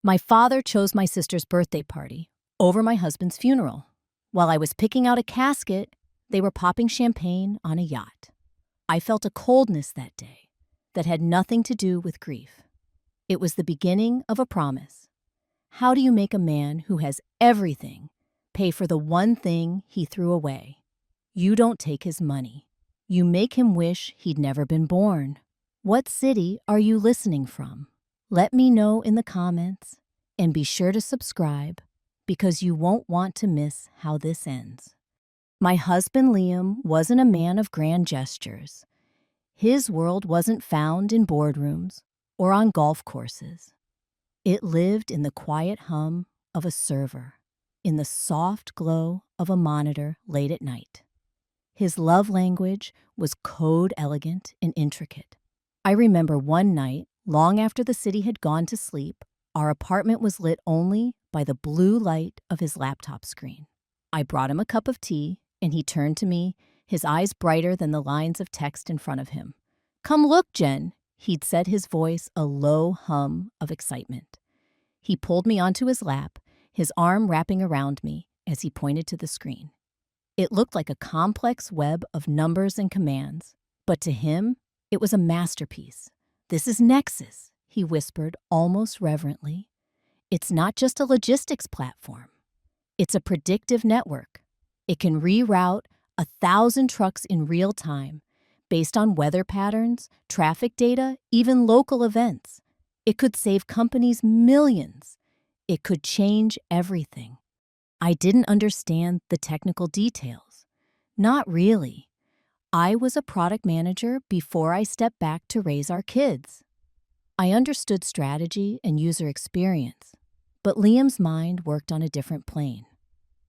My father chose my sister's birthday party over my husband's funeral. While I was picking out a casket, they were popping champagne on a yacht. I felt a coldness that day that had nothing to do with grief. It was the beginning of a promise. How do you make a man who has everything pay for the one thing he threw away? You don't take his money. You make him wish he'd never been born. What city are you listening from? Let me know in the comments, and be sure to subscribe because you won't want to miss how this ends. My husband Liam wasn't a man of grand gestures. His world wasn't found in boardrooms or on golf courses. It lived in the quiet hum of a server, in the soft glow of a monitor late at night. His love language was code elegant and intricate. I remember one night, long after the city had gone to sleep, our apartment was lit only by the blue light of his laptop screen. I brought him a cup of tea, and he turned to me, his eyes brighter than the lines of text in front of him. "Come look, Jen," he'd said, his voice a low hum of excitement. He pulled me onto his lap, his arm wrapping around me as he pointed to the screen. It looked like a complex web of numbers and commands, but to him, it was a masterpiece. "This is Nexus," he whispered almost reverently. "It's not just a logistics platform. It's a predictive network. It can reroute 1,000 trucks in real time based on weather patterns, traffic data, even local events. It could save companies millions. It could change everything." I didn't understand the technical details. Not really. I was a product manager before I stepped back to raise our kids. I understood strategy and user experience, but Liam's mind worked on a different plane.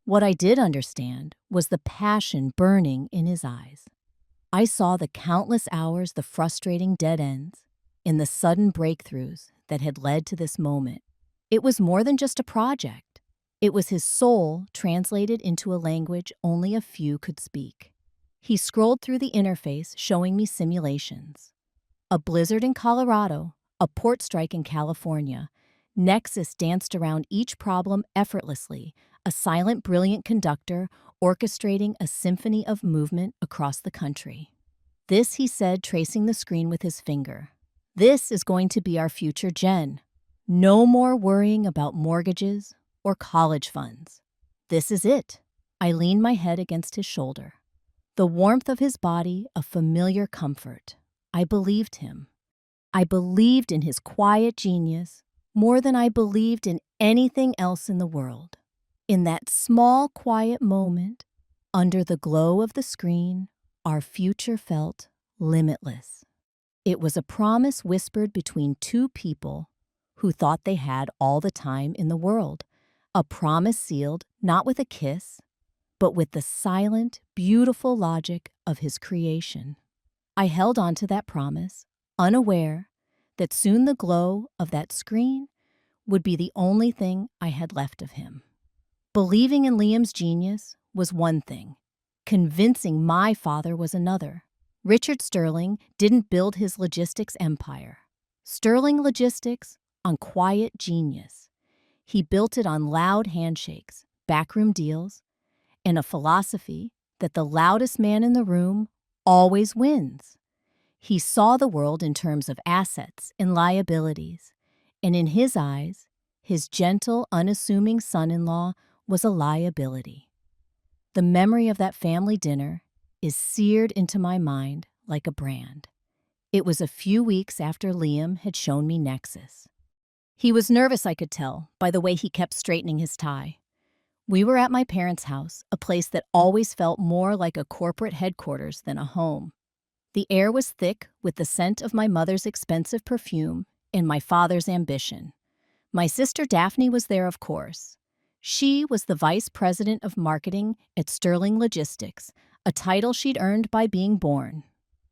What I did understand was the passion burning in his eyes. I saw the countless hours, the frustrating dead ends, and the sudden breakthroughs that had led to this moment. It was more than just a project. It was his soul translated into a language only a few could speak. He scrolled through the interface, showing me simulations. A blizzard in Colorado, a port strike in California. Nexus danced around each problem effortlessly, a silent, brilliant conductor orchestrating a symphony of movement across the country. "This," he said, tracing the screen with his finger. "This is going to be our future, Jen. No more worrying about mortgages or college funds. This is it." I leaned my head against his shoulder. The warmth of his body, a familiar comfort. I believed him. I believed in his quiet genius more than I believed in anything else in the world. In that small, quiet moment, under the glow of the screen, our future felt limitless. It was a promise whispered between two people who thought they had all the time in the world. A promise sealed not with a kiss, but with the silent, beautiful logic of his creation. I held on to that promise, unaware that soon the glow of that screen would be the only thing I had left of him. Believing in Liam's genius was one thing. Convincing my father was another. Richard Sterling didn't build his logistics empire. Sterling Logistics on quiet genius. He built it on loud handshakes, backroom deals, and a philosophy that the loudest man in the room always wins. He saw the world in terms of assets and liabilities, and in his eyes, his gentle, unassuming son-in-law was a liability. The memory of that family dinner is seared into my mind like a brand. It was a few weeks after Liam had shown me Nexus. He was nervous, I could tell, by the way he kept straightening his tie. We were at my parents' house, a place that always felt more like a corporate headquarters than a home. The air was thick with the scent of my mother's expensive perfume and my father's ambition. My sister Daphne was there, of course. She was the vice president of marketing at Sterling Logistics, a title she'd earned by being born.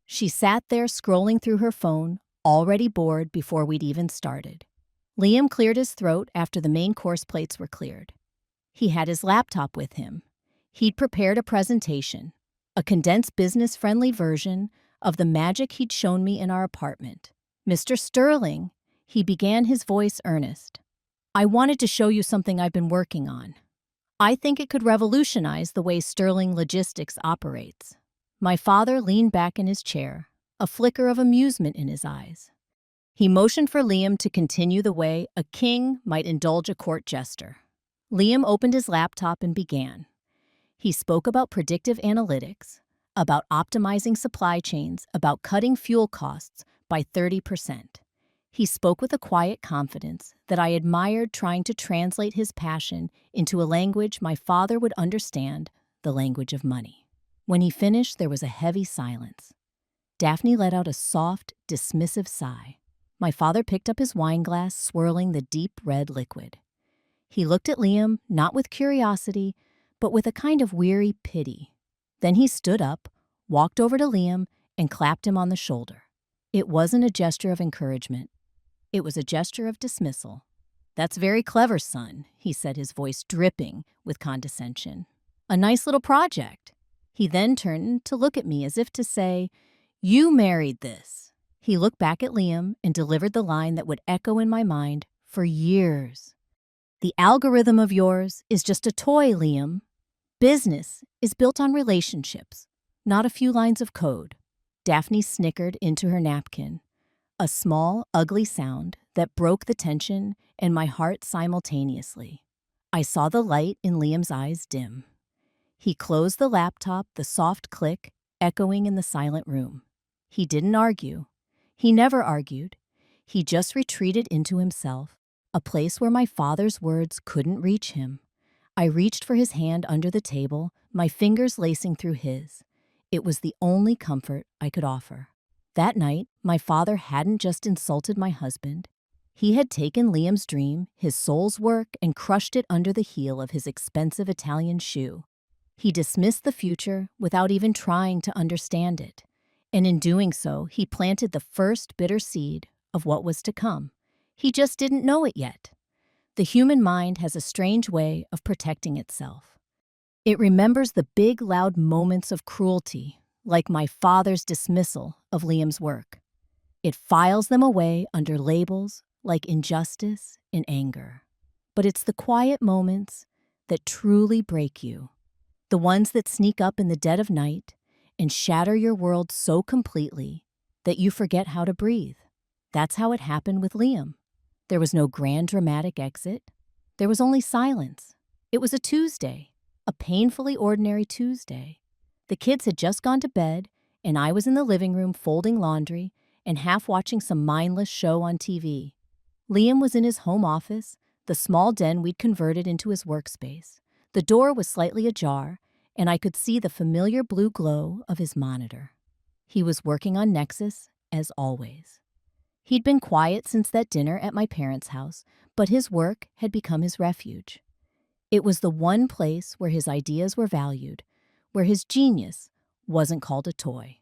She sat there scrolling through her phone, already bored before we'd even started. Liam cleared his throat after the main course plates were cleared. He had his laptop with him. He'd prepared a presentation, a condensed business-friendly version of the magic he'd shown me in our apartment. "Mr. Sterling," he began, his voice earnest, I wanted to show you something I've been working on. I think it could revolutionize the way Sterling Logistics operates. My father leaned back in his chair, a flicker of amusement in his eyes. He motioned for Liam to continue the way a king might indulge a court jester. Liam opened his laptop and began. He spoke about predictive analytics, about optimizing supply chains, about cutting fuel costs by 30%. He spoke with a quiet confidence that I admired, trying to translate his passion into a language my father would understand, the language of money. When he finished, there was a heavy silence. Daphne let out a soft, dismissive sigh. My father picked up his wine glass, swirling the deep red liquid. He looked at Liam, not with curiosity, but with a kind of weary pity. Then he stood up, walked over to Liam, and clapped him on the shoulder. It wasn't a gesture of encouragement. It was a gesture of dismissal. "That's very clever, son," he said, his voice dripping with condescension. "A nice little project." He then turned to look at me as if to say, "You married this." He looked back at Liam and delivered the line that would echo in my mind for years. "The algorithm of yours is just a toy, Liam. Business is built on relationships, not a few lines of code." Daphne snickered into her napkin, a small, ugly sound that broke the tension and my heart simultaneously. I saw the light in Liam's eyes dim. He closed the laptop, the soft click echoing in the silent room. He didn't argue. He never argued. He just retreated into himself, a place where my father's words couldn't reach him. I reached for his hand under the table, my fingers lacing through his. It was the only comfort I could offer. That night, my father hadn't just insulted my husband. He had taken Liam's dream, his soul's work, and crushed it under the heel of his expensive Italian shoe. He dismissed the future without even trying to understand it. And in doing so, he planted the first bitter seed of what was to come. He just didn't know it yet. The human mind has a strange way of protecting itself. It remembers the big, loud moments of cruelty, like my father's dismissal of Liam's work. It files them away under labels like injustice and anger. But it's the quiet moments that truly break you, the ones that sneak up in the dead of night and shatter your world so completely that you forget how to breathe. That's how it happened with Liam. There was no grand dramatic exit. There was only silence. It was a Tuesday, a painfully ordinary Tuesday. The kids had just gone to bed, and I was in the living room folding laundry and half watching some mindless show on TV. Liam was in his home office, the small den we'd converted into his workspace. The door was slightly ajar, and I could see the familiar blue glow of his monitor. He was working on Nexus, as always. He'd been quiet since that dinner at my parents' house, but his work had become his refuge. It was the one place where his ideas were valued, where his genius wasn't called a toy.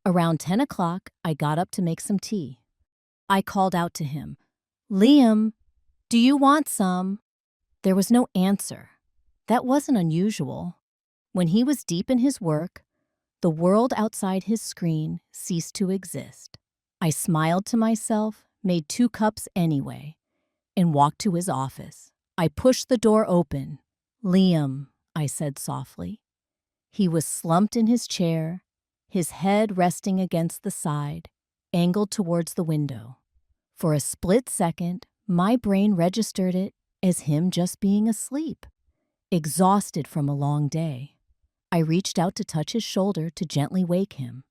Around 10 o'clock, I got up to make some tea. I called out to him, "Liam, do you want some?" There was no answer. That wasn't unusual. When he was deep in his work, the world outside his screen ceased to exist. I smiled to myself, made 2 cups anyway, and walked to his office. I pushed the door open. "Liam," I said softly. He was slumped in his chair, his head resting against the side, angled towards the window. For a split second, my brain registered it as him just being asleep, exhausted from a long day. I reached out to touch his shoulder to gently wake him.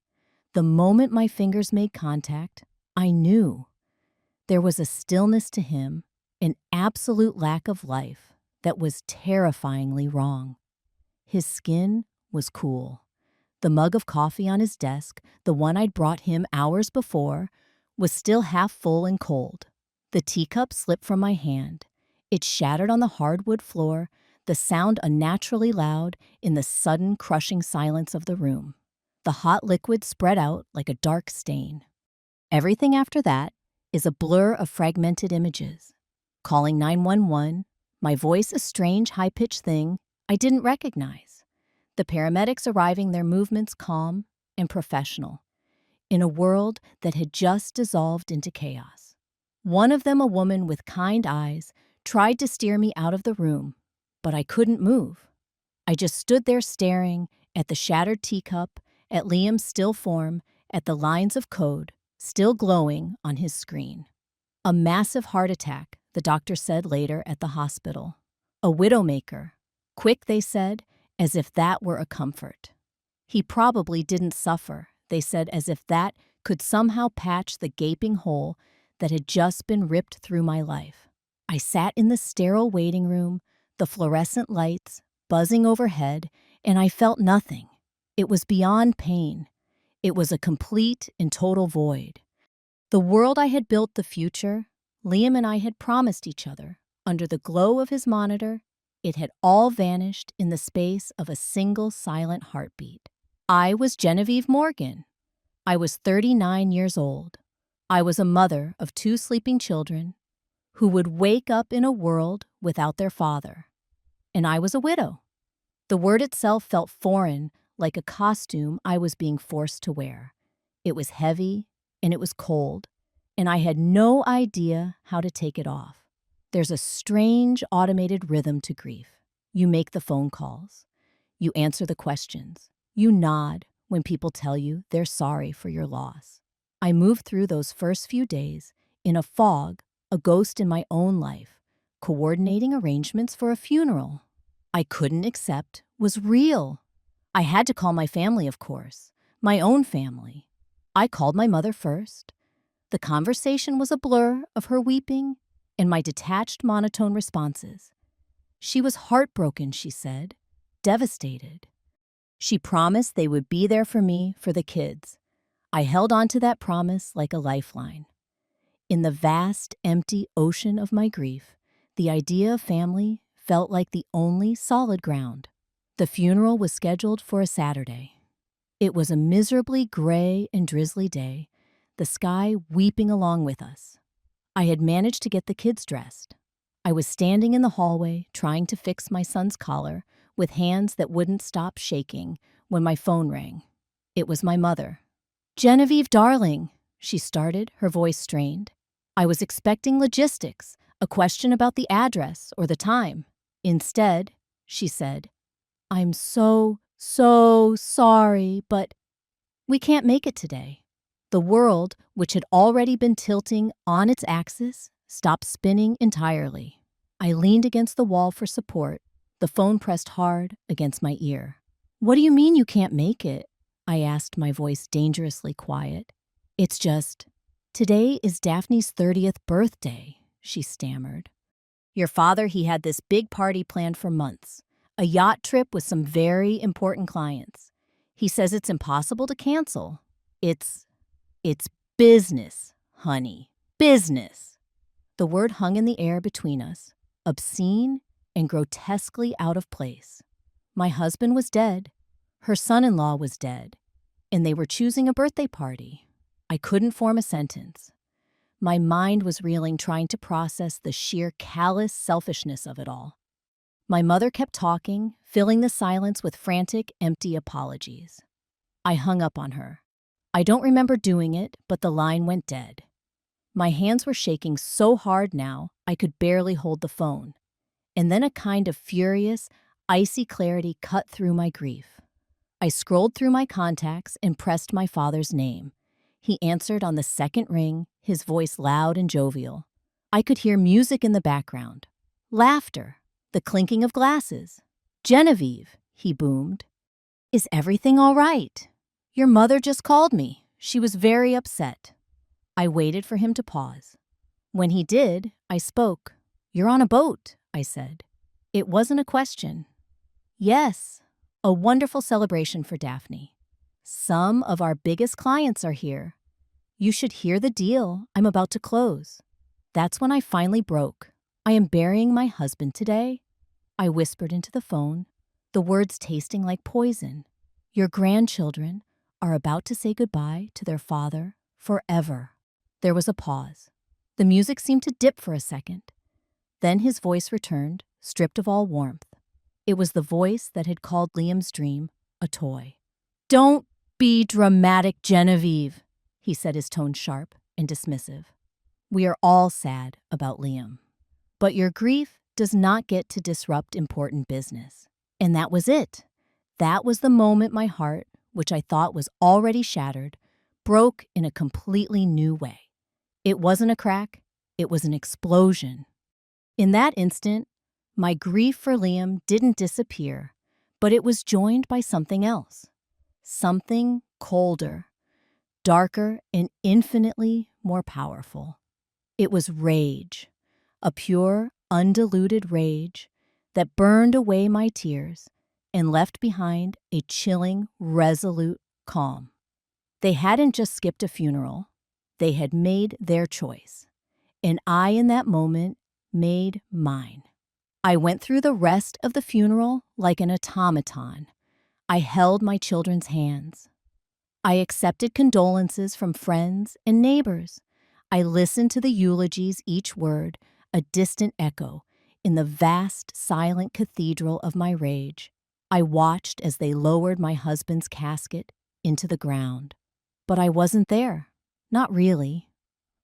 The moment my fingers made contact, I knew. There was a stillness to him, an absolute lack of life that was terrifyingly wrong. His skin was cool. The mug of coffee on his desk, the one I'd brought him hours before, was still half full and cold. The teacup slipped from my hand. It shattered on the hardwood floor, the sound unnaturally loud in the sudden crushing silence of the room. The hot liquid spread out like a dark stain. Everything after that is a blur of fragmented images. Calling 911, my voice a strange high-pitched thing I didn't recognize. The paramedics arriving, their movements calm and professional, in a world that had just dissolved into chaos. One of them, a woman with kind eyes, tried to steer me out of the room, but I couldn't move. I just stood there staring at the shattered teacup, at Liam's still form, at the lines of code still glowing on his screen. A massive heart attack, the doctor said later at the hospital. A widowmaker. Quick, they said, as if that were a comfort. He probably didn't suffer, they said, as if that could somehow patch the gaping hole that had just been ripped through my life. I sat in the sterile waiting room, the fluorescent lights buzzing overhead, and I felt nothing. It was beyond pain. It was a complete and total void. The world I had built, the future, Liam and I had promised each other, under the glow of his monitor, it had all vanished in the space of a single silent heartbeat. I was Genevieve Morgan. I was 39 years old. I was a mother of 2 sleeping children who would wake up in a world without their father. And I was a widow. The word itself felt foreign, like a costume I was being forced to wear. It was heavy and it was cold, and I had no idea how to take it off. There's a strange automated rhythm to grief. You make the phone calls. You answer the questions. You nod when people tell you they're sorry for your loss. I moved through those first few days in a fog, a ghost in my own life, coordinating arrangements for a funeral I couldn't accept was real. I had to call my family, of course, my own family. I called my mother first. The conversation was a blur of her weeping and my detached monotone responses. She was heartbroken, she said, devastated. She promised they would be there for me, for the kids. I held on to that promise like a lifeline. In the vast, empty ocean of my grief, the idea of family felt like the only solid ground. The funeral was scheduled for a Saturday. It was a miserably gray and drizzly day, the sky weeping along with us. I had managed to get the kids dressed. I was standing in the hallway trying to fix my son's collar with hands that wouldn't stop shaking when my phone rang. It was my mother. "Genevieve, darling," she started, her voice strained. I was expecting logistics, a question about the address or the time. Instead, she said, "I'm so sorry, but we can't make it today." The world, which had already been tilting on its axis, stopped spinning entirely. I leaned against the wall for support, the phone pressed hard against my ear. "What do you mean you can't make it?" I asked, my voice dangerously quiet. "It's just, today is Daphne's 30th birthday," she stammered. "Your father, he had this big party planned for months, a yacht trip with some very important clients. He says it's impossible to cancel. It's business, honey, business." The word hung in the air between us, obscene and grotesquely out of place. My husband was dead. Her son-in-law was dead. And they were choosing a birthday party. I couldn't form a sentence. My mind was reeling, trying to process the sheer callous selfishness of it all. My mother kept talking, filling the silence with frantic, empty apologies. I hung up on her. I don't remember doing it, but the line went dead. My hands were shaking so hard now I could barely hold the phone. And then a kind of furious, icy clarity cut through my grief. I scrolled through my contacts and pressed my father's name. He answered on the second ring, his voice loud and jovial. I could hear music in the background. Laughter, the clinking of glasses. "Genevieve," he boomed. "Is everything all right? Your mother just called me. She was very upset." I waited for him to pause. When he did, I spoke. "You're on a boat," I said. It wasn't a question. "Yes, a wonderful celebration for Daphne. Some of our biggest clients are here. You should hear the deal I'm about to close." That's when I finally broke. "I am burying my husband today," I whispered into the phone, the words tasting like poison. "Your grandchildren are about to say goodbye to their father forever." There was a pause. The music seemed to dip for a second. Then his voice returned, stripped of all warmth. It was the voice that had called Liam's dream a toy. "Don't be dramatic, Genevieve," he said, his tone sharp and dismissive. "We are all sad about Liam." But your grief does not get to disrupt important business. And that was it. That was the moment my heart, which I thought was already shattered, broke in a completely new way. It wasn't a crack, it was an explosion. In that instant, my grief for Liam didn't disappear, but it was joined by something else. Something colder, darker, and infinitely more powerful. It was rage, a pure, undiluted rage that burned away my tears and left behind a chilling, resolute calm. They hadn't just skipped a funeral, they had made their choice. And I, in that moment, made mine. I went through the rest of the funeral like an automaton. I held my children's hands. I accepted condolences from friends and neighbors. I listened to the eulogies, each word a distant echo in the vast, silent cathedral of my rage. I watched as they lowered my husband's casket into the ground. But I wasn't there. Not really.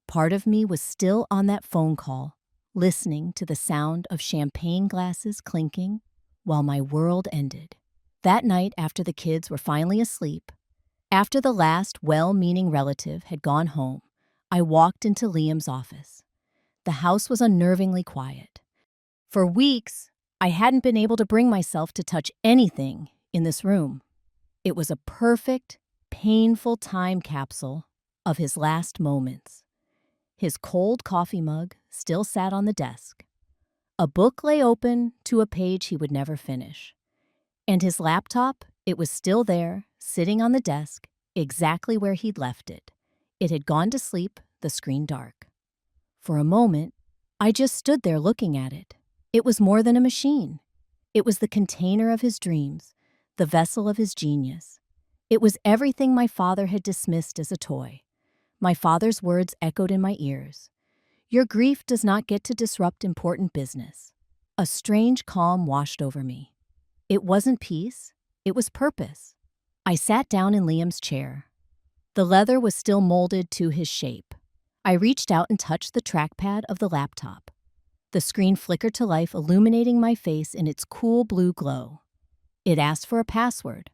Part of me was still on that phone call, listening to the sound of champagne glasses clinking while my world ended. That night, after the kids were finally asleep, after the last well-meaning relative had gone home, I walked into Liam's office. The house was unnervingly quiet. For weeks, I hadn't been able to bring myself to touch anything in this room. It was a perfect, painful time capsule of his last moments. His cold coffee mug still sat on the desk. A book lay open to a page he would never finish. And his laptop, it was still there, sitting on the desk, exactly where he'd left it. It had gone to sleep, the screen dark. For a moment, I just stood there looking at it. It was more than a machine. It was the container of his dreams, the vessel of his genius. It was everything my father had dismissed as a toy. My father's words echoed in my ears. Your grief does not get to disrupt important business. A strange calm washed over me. It wasn't peace, it was purpose. I sat down in Liam's chair. The leather was still molded to his shape. I reached out and touched the trackpad of the laptop. The screen flickered to life, illuminating my face in its cool blue glow. It asked for a password.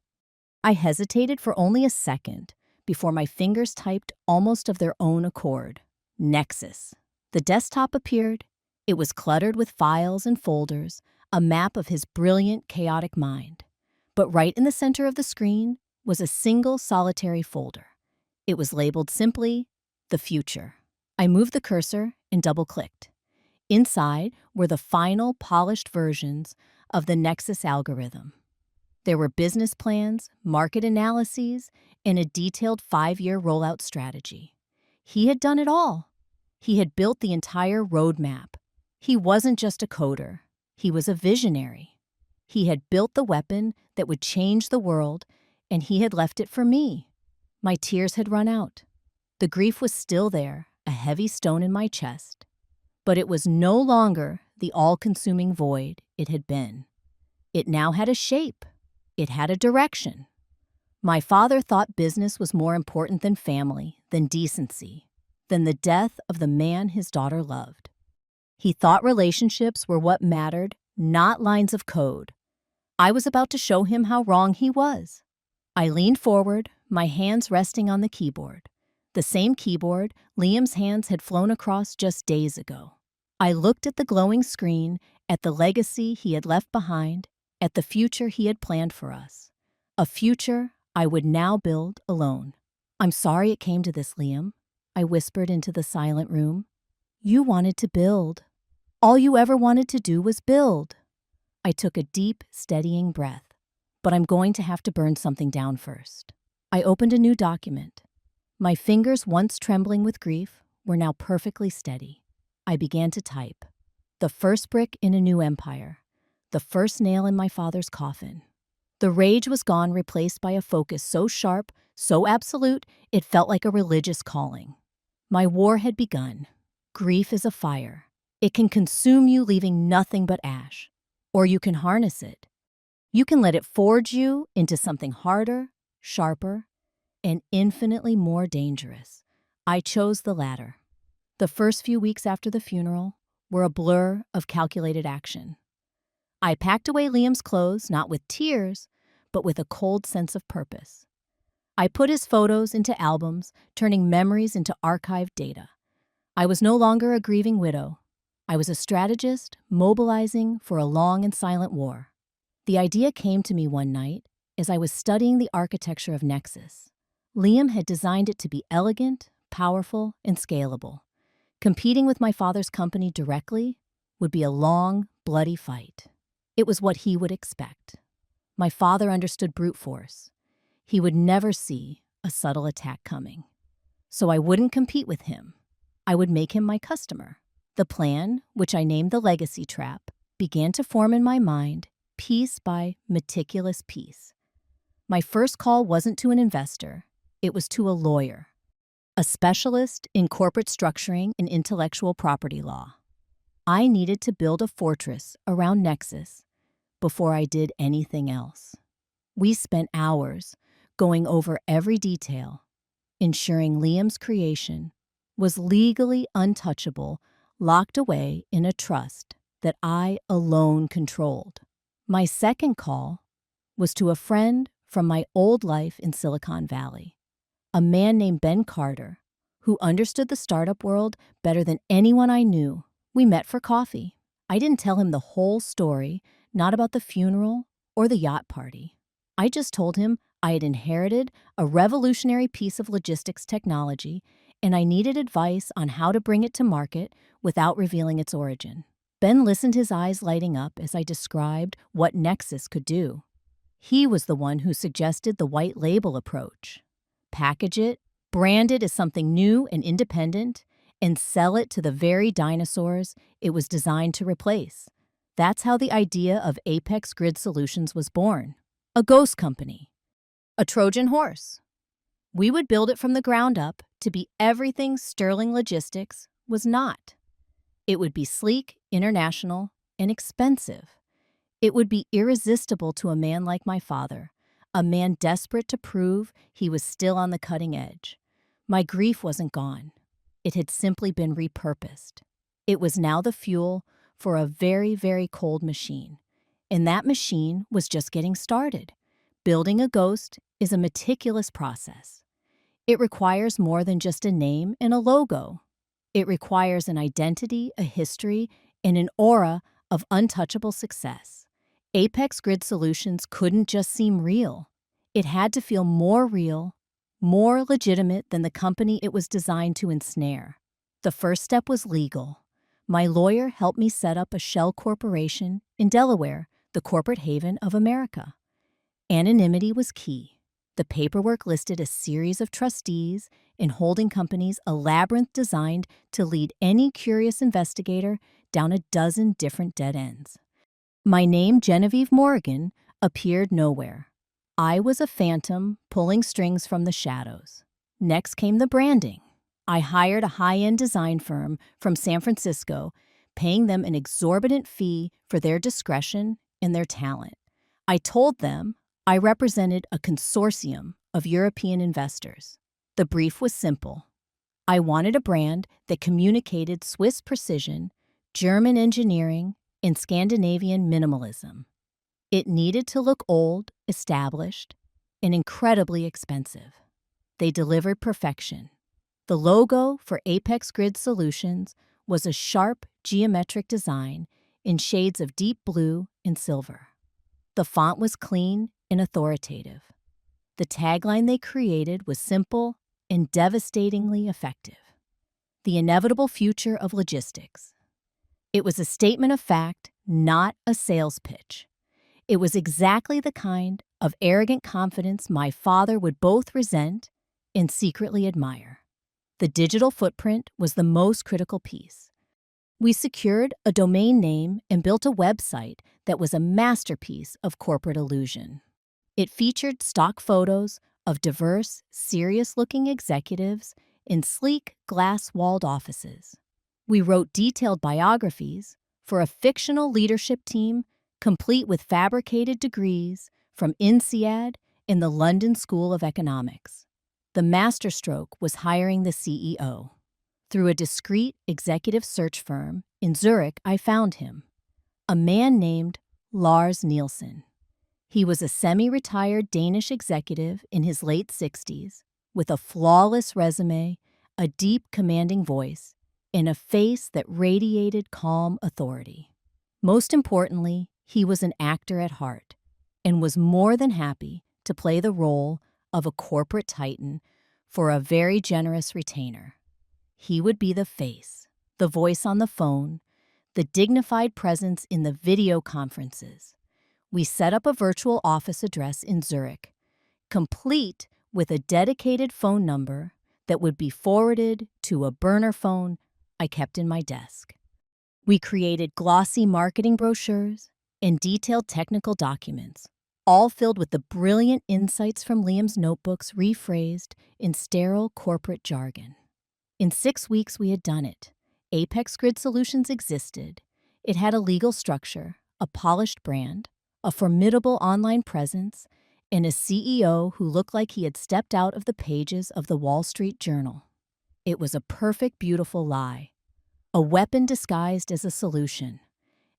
I hesitated for only a second before my fingers typed almost of their own accord. Nexus. The desktop appeared. It was cluttered with files and folders, a map of his brilliant, chaotic mind. But right in the center of the screen was a single solitary folder. It was labeled simply, The Future. I moved the cursor and double-clicked. Inside were the final polished versions of the Nexus algorithm. There were business plans, market analyses, and a detailed 5-year rollout strategy. He had done it all. He had built the entire roadmap. He wasn't just a coder. He was a visionary. He had built the weapon that would change the world, and he had left it for me. My tears had run out. The grief was still there, a heavy stone in my chest. But it was no longer the all-consuming void it had been. It now had a shape. It had a direction. My father thought business was more important than family, than decency, than the death of the man his daughter loved. He thought relationships were what mattered, not lines of code. I was about to show him how wrong he was. I leaned forward, my hands resting on the keyboard. The same keyboard Liam's hands had flown across just days ago. I looked at the glowing screen, at the legacy he had left behind, at the future he had planned for us. A future I would now build alone. I'm sorry it came to this, Liam, I whispered into the silent room. You wanted to build. All you ever wanted to do was build. I took a deep, steadying breath. But I'm going to have to burn something down first. I opened a new document. My fingers, once trembling with grief, were now perfectly steady. I began to type. The first brick in a new empire. The first nail in my father's coffin. The rage was gone, replaced by a focus so sharp, so absolute, it felt like a religious calling. My war had begun. Grief is a fire. It can consume you, leaving nothing but ash. Or you can harness it. You can let it forge you into something harder, sharper, and infinitely more dangerous. I chose the latter. The first few weeks after the funeral were a blur of calculated action. I packed away Liam's clothes not with tears, but with a cold sense of purpose. I put his photos into albums, turning memories into archived data. I was no longer a grieving widow. I was a strategist mobilizing for a long and silent war. The idea came to me one night as I was studying the architecture of Nexus. Liam had designed it to be elegant, powerful, and scalable. Competing with my father's company directly would be a long, bloody fight. It was what he would expect. My father understood brute force. He would never see a subtle attack coming. So I wouldn't compete with him. I would make him my customer. The plan, which I named the legacy trap, began to form in my mind piece by meticulous piece. My first call wasn't to an investor. It was to a lawyer, a specialist in corporate structuring and intellectual property law. I needed to build a fortress around Nexus before I did anything else. We spent hours going over every detail, ensuring Liam's creation was legally untouchable, locked away in a trust that I alone controlled. My second call was to a friend from my old life in Silicon Valley, a man named Ben Carter, who understood the startup world better than anyone I knew. We met for coffee. I didn't tell him the whole story, not about the funeral or the yacht party. I just told him I had inherited a revolutionary piece of logistics technology, and I needed advice on how to bring it to market without revealing its origin. Ben listened, his eyes lighting up as I described what Nexus could do. He was the one who suggested the white label approach. Package it, brand it as something new and independent, and sell it to the very dinosaurs it was designed to replace. That's how the idea of Apex Grid Solutions was born. A ghost company. A Trojan horse. We would build it from the ground up to be everything Sterling Logistics was not. It would be sleek, international, and expensive. It would be irresistible to a man like my father, a man desperate to prove he was still on the cutting edge. My grief wasn't gone. It had simply been repurposed. It was now the fuel for a very, very cold machine. And that machine was just getting started. Building a ghost is a meticulous process. It requires more than just a name and a logo. It requires an identity, a history, and an aura of untouchable success. Apex Grid Solutions couldn't just seem real. It had to feel more real, more legitimate than the company it was designed to ensnare. The first step was legal. My lawyer helped me set up a shell corporation in Delaware, the corporate haven of America. Anonymity was key. The paperwork listed a series of trustees and holding companies, a labyrinth designed to lead any curious investigator down a dozen different dead ends. My name, Genevieve Morgan, appeared nowhere. I was a phantom pulling strings from the shadows. Next came the branding. I hired a high-end design firm from San Francisco, paying them an exorbitant fee for their discretion and their talent. I told them I represented a consortium of European investors. The brief was simple. I wanted a brand that communicated Swiss precision, German engineering, and Scandinavian minimalism. It needed to look old, established, and incredibly expensive. They delivered perfection. The logo for Apex Grid Solutions was a sharp, geometric design in shades of deep blue and silver. The font was clean and authoritative. The tagline they created was simple and devastatingly effective. The inevitable future of logistics. It was a statement of fact, not a sales pitch. It was exactly the kind of arrogant confidence my father would both resent and secretly admire. The digital footprint was the most critical piece. We secured a domain name and built a website that was a masterpiece of corporate illusion. It featured stock photos of diverse, serious-looking executives in sleek, glass-walled offices. We wrote detailed biographies for a fictional leadership team complete with fabricated degrees from INSEAD and the London School of Economics. The masterstroke was hiring the CEO. Through a discreet executive search firm In Zurich, I found him, a man named Lars Nielsen. He was a semi-retired Danish executive in his late 60s with a flawless resume, a deep, commanding voice, and a face that radiated calm authority. Most importantly, he was an actor at heart and was more than happy to play the role of a corporate titan for a very generous retainer. He would be the face, the voice on the phone, the dignified presence in the video conferences. We set up a virtual office address in Zurich, complete with a dedicated phone number that would be forwarded to a burner phone I kept in my desk. We created glossy marketing brochures and detailed technical documents, all filled with the brilliant insights from Liam's notebooks rephrased in sterile corporate jargon. In 6 weeks, we had done it. Apex Grid Solutions existed. It had a legal structure, a polished brand, a formidable online presence, and a CEO who looked like he had stepped out of the pages of the Wall Street Journal. It was a perfect, beautiful lie, a weapon disguised as a solution,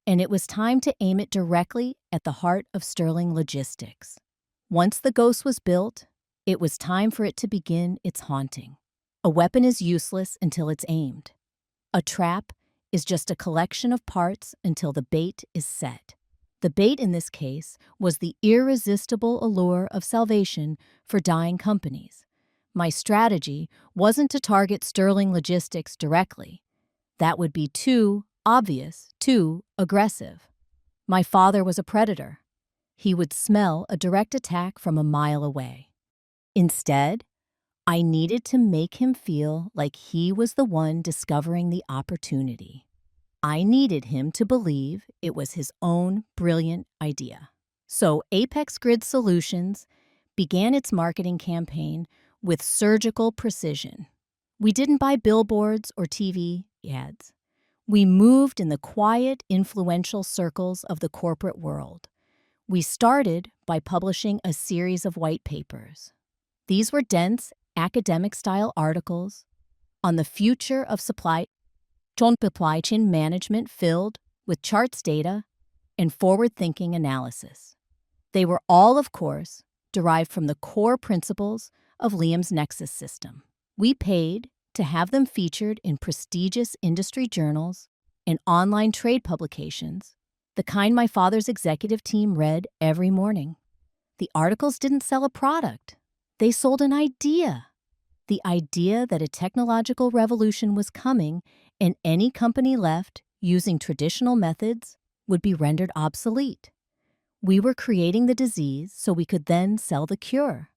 and it was time to aim it directly at the heart of Sterling Logistics. Once the ghost was built, it was time for it to begin its haunting. A weapon is useless until it's aimed. A trap is just a collection of parts until the bait is set. The bait in this case was the irresistible allure of salvation for dying companies. My strategy wasn't to target Sterling Logistics directly. That would be too obvious, too aggressive. My father was a predator. He would smell a direct attack from a mile away. Instead, I needed to make him feel like he was the one discovering the opportunity. I needed him to believe it was his own brilliant idea. So Apex Grid Solutions began its marketing campaign with surgical precision. We didn't buy billboards or TV ads. We moved in the quiet, influential circles of the corporate world. We started by publishing a series of white papers. These were dense, academic-style articles on the future of supply chain management filled with charts data and forward-thinking analysis. They were all, of course, derived from the core principles of Liam's Nexus system. We paid to have them featured in prestigious industry journals and online trade publications, the kind my father's executive team read every morning. The articles didn't sell a product. They sold an idea. The idea that a technological revolution was coming and any company left using traditional methods would be rendered obsolete. We were creating the disease so we could then sell the cure.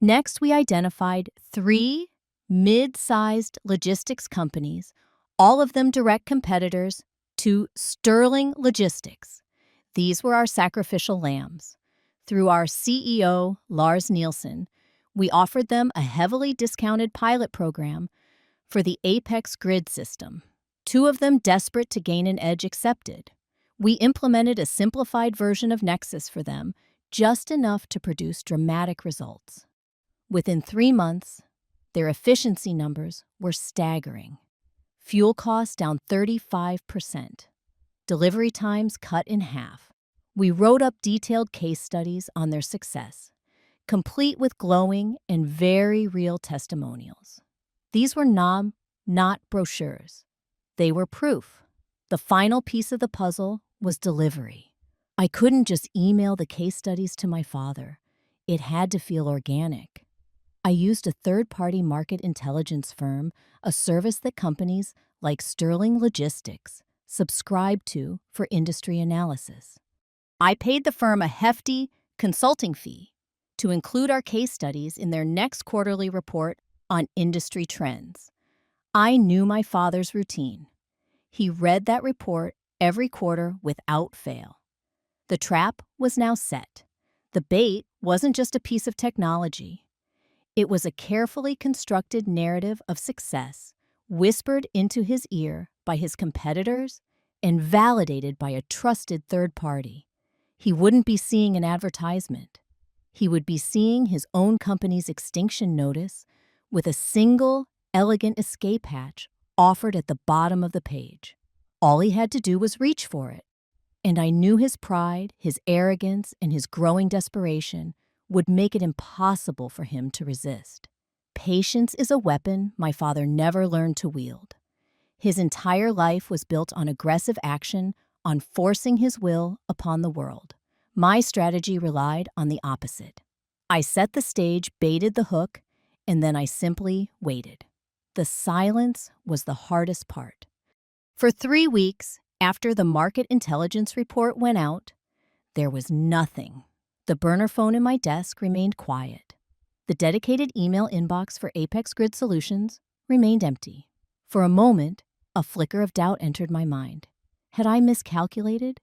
Next, we identified 3 mid-sized logistics companies, all of them direct competitors to Sterling Logistics. These were our sacrificial lambs. Through our CEO, Lars Nielsen, we offered them a heavily discounted pilot program for the Apex Grid system. 2 of them, desperate to gain an edge, accepted. We implemented a simplified version of Nexus for them, just enough to produce dramatic results. Within 3 months, their efficiency numbers were staggering. Fuel costs down 35%. Delivery times cut in half. We wrote up detailed case studies on their success, complete with glowing and very real testimonials. These were not brochures. They were proof. The final piece of the puzzle was delivery. I couldn't just email the case studies to my father. It had to feel organic. I used a third-party market intelligence firm, a service that companies like Sterling Logistics subscribe to for industry analysis. I paid the firm a hefty consulting fee to include our case studies in their next quarterly report on industry trends. I knew my father's routine. He read that report every quarter without fail. The trap was now set. The bait wasn't just a piece of technology. It was a carefully constructed narrative of success, whispered into his ear by his competitors and validated by a trusted third party. He wouldn't be seeing an advertisement. He would be seeing his own company's extinction notice with a single, elegant escape hatch offered at the bottom of the page. All he had to do was reach for it. And I knew his pride, his arrogance, and his growing desperation would make it impossible for him to resist. Patience is a weapon my father never learned to wield. His entire life was built on aggressive action, on forcing his will upon the world. My strategy relied on the opposite. I set the stage, baited the hook, and then I simply waited. The silence was the hardest part. For 3 weeks, after the market intelligence report went out, there was nothing. The burner phone in my desk remained quiet. The dedicated email inbox for Apex Grid Solutions remained empty. For a moment, a flicker of doubt entered my mind. Had I miscalculated?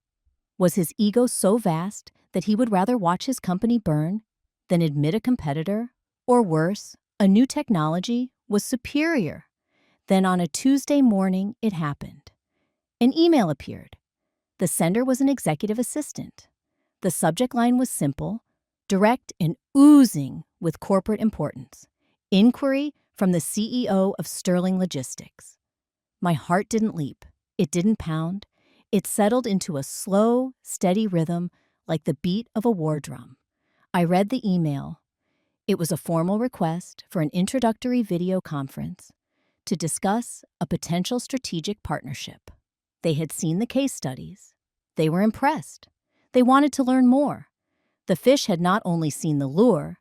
Was his ego so vast that he would rather watch his company burn than admit a competitor, or worse, a new technology, was superior? Then on a Tuesday morning, it happened. An email appeared. The sender was an executive assistant. The subject line was simple, direct, and oozing with corporate importance. Inquiry from the CEO of Sterling Logistics. My heart didn't leap. It didn't pound. It settled into a slow, steady rhythm like the beat of a war drum. I read the email. It was a formal request for an introductory video conference to discuss a potential strategic partnership. They had seen the case studies. They were impressed. They wanted to learn more. The fish had not only seen the lure,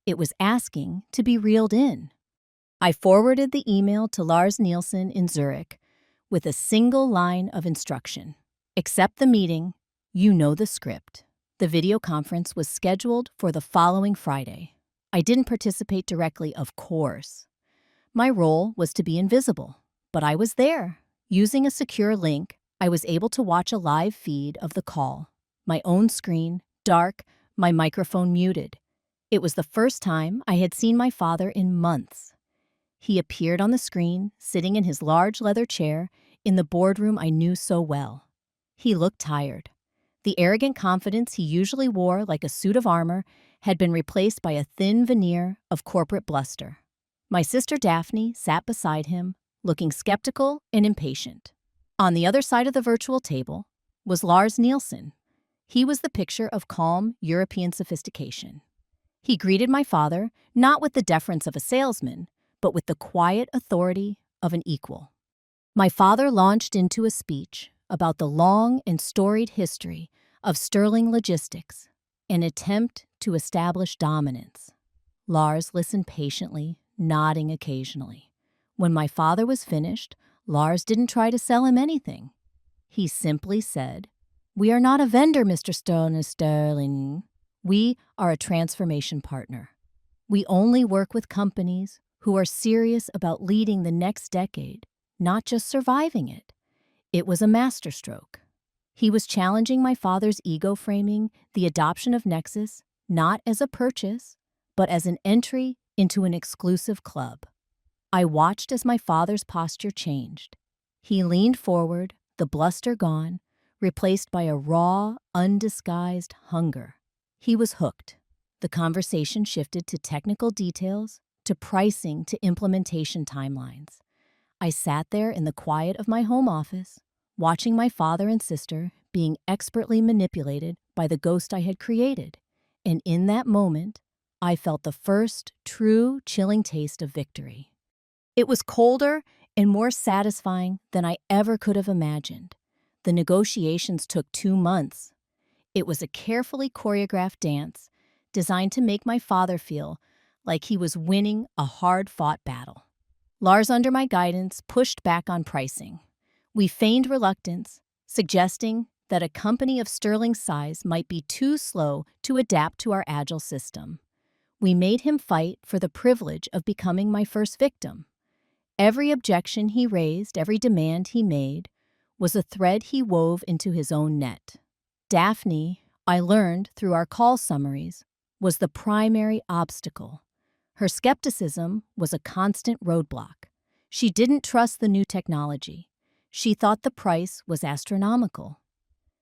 it was asking to be reeled in. I forwarded the email to Lars Nielsen in Zurich with a single line of instruction. Accept the meeting. You know the script. The video conference was scheduled for the following Friday. I didn't participate directly, of course. My role was to be invisible, but I was there. Using a secure link, I was able to watch a live feed of the call. My own screen, dark, my microphone muted. It was the first time I had seen my father in months. He appeared on the screen, sitting in his large leather chair in the boardroom I knew so well. He looked tired. The arrogant confidence he usually wore like a suit of armor had been replaced by a thin veneer of corporate bluster. My sister Daphne sat beside him, looking skeptical and impatient. On the other side of the virtual table was Lars Nielsen. He was the picture of calm European sophistication. He greeted my father not with the deference of a salesman, but with the quiet authority of an equal. My father launched into a speech about the long and storied history of Sterling Logistics, an attempt to establish dominance. Lars listened patiently, nodding occasionally. When my father was finished, Lars didn't try to sell him anything. He simply said, "We are not a vendor, Mr. Sterling. We are a transformation partner. We only work with companies who are serious about leading the next decade, not just surviving it." It was a masterstroke. He was challenging my father's ego, framing the adoption of Nexus not as a purchase, but as an entry into an exclusive club. I watched as my father's posture changed. He leaned forward, the bluster gone, replaced by a raw, undisguised hunger. He was hooked. The conversation shifted to technical details, to pricing, to implementation timelines. I sat there in the quiet of my home office, watching my father and sister being expertly manipulated by the ghost I had created. And in that moment, I felt the first true chilling taste of victory. It was colder and more satisfying than I ever could have imagined. The negotiations took 2 months. It was a carefully choreographed dance designed to make my father feel like he was winning a hard-fought battle. Lars, under my guidance, pushed back on pricing. We feigned reluctance, suggesting that a company of Sterling's size might be too slow to adapt to our agile system. We made him fight for the privilege of becoming my first victim. Every objection he raised, every demand he made, was a thread he wove into his own net. Daphne, I learned through our call summaries, was the primary obstacle. Her skepticism was a constant roadblock. She didn't trust the new technology. She thought the price was astronomical.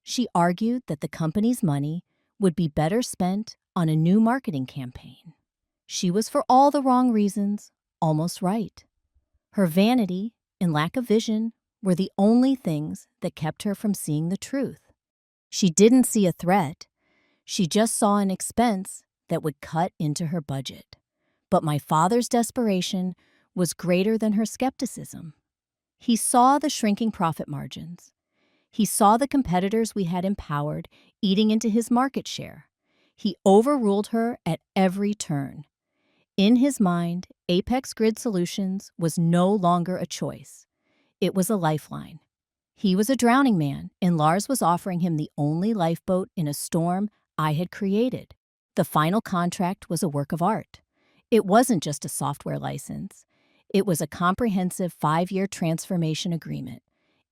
She argued that the company's money would be better spent on a new marketing campaign. She was, for all the wrong reasons, almost right. Her vanity and lack of vision were the only things that kept her from seeing the truth. She didn't see a threat. She just saw an expense that would cut into her budget. But my father's desperation was greater than her skepticism. He saw the shrinking profit margins. He saw the competitors we had empowered eating into his market share. He overruled her at every turn. In his mind, Apex Grid Solutions was no longer a choice. It was a lifeline. He was a drowning man, and Lars was offering him the only lifeboat in a storm I had created. The final contract was a work of art. It wasn't just a software license. It was a comprehensive 5-year transformation agreement.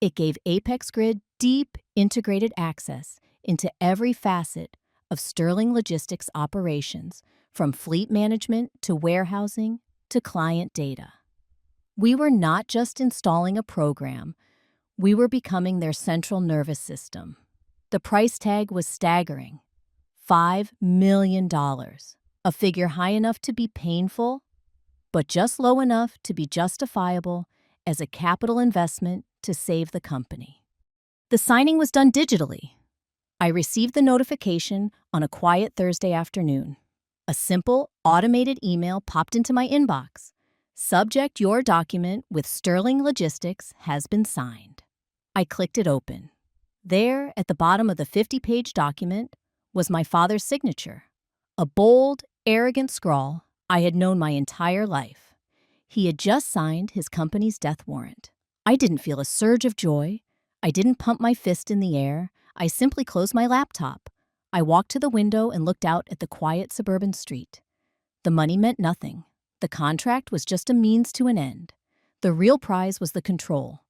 It gave Apex Grid deep, integrated access into every facet of Sterling Logistics operations, from fleet management to warehousing to client data. We were not just installing a program, we were becoming their central nervous system. The price tag was staggering: $5 million, a figure high enough to be painful, but just low enough to be justifiable as a capital investment to save the company. The signing was done digitally. I received the notification on a quiet Thursday afternoon. A simple, automated email popped into my inbox. Subject: your document with Sterling Logistics has been signed. I clicked it open. There, at the bottom of the 50-page document, was my father's signature. A bold, arrogant scrawl I had known my entire life. He had just signed his company's death warrant. I didn't feel a surge of joy. I didn't pump my fist in the air. I simply closed my laptop. I walked to the window and looked out at the quiet suburban street. The money meant nothing. The contract was just a means to an end. The real prize was the control.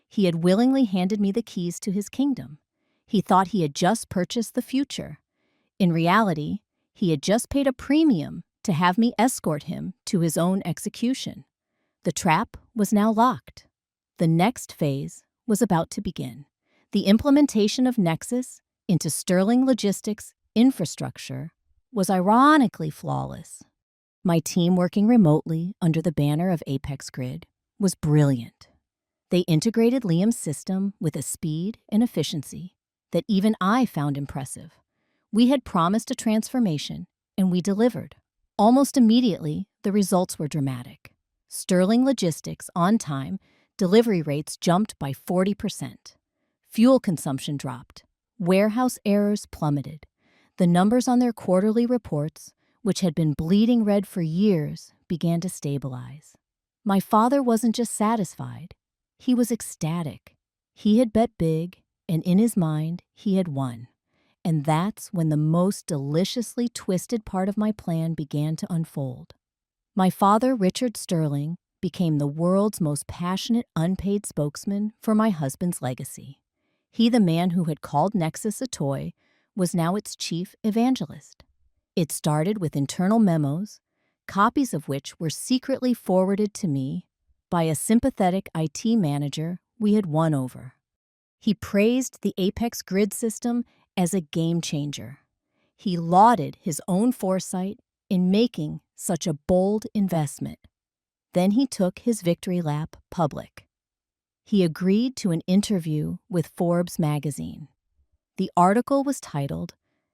He had willingly handed me the keys to his kingdom. He thought he had just purchased the future. In reality, he had just paid a premium to have me escort him to his own execution. The trap was now locked. The next phase was about to begin. The implementation of Nexus into Sterling Logistics infrastructure was ironically flawless. My team, working remotely under the banner of Apex Grid, was brilliant. They integrated Liam's system with a speed and efficiency that even I found impressive. We had promised a transformation, and we delivered. Almost immediately, the results were dramatic. Sterling Logistics on-time delivery rates jumped by 40%. Fuel consumption dropped. Warehouse errors plummeted. The numbers on their quarterly reports, which had been bleeding red for years, began to stabilize. My father wasn't just satisfied. He was ecstatic. He had bet big, and in his mind, he had won. And that's when the most deliciously twisted part of my plan began to unfold. My father, Richard Sterling, became the world's most passionate unpaid spokesman for my husband's legacy. He, the man who had called Nexus a toy, was now its chief evangelist. It started with internal memos, copies of which were secretly forwarded to me by a sympathetic IT manager we had won over. He praised the Apex Grid system as a game changer. He lauded his own foresight in making such a bold investment. Then he took his victory lap public. He agreed to an interview with Forbes magazine. The article was titled,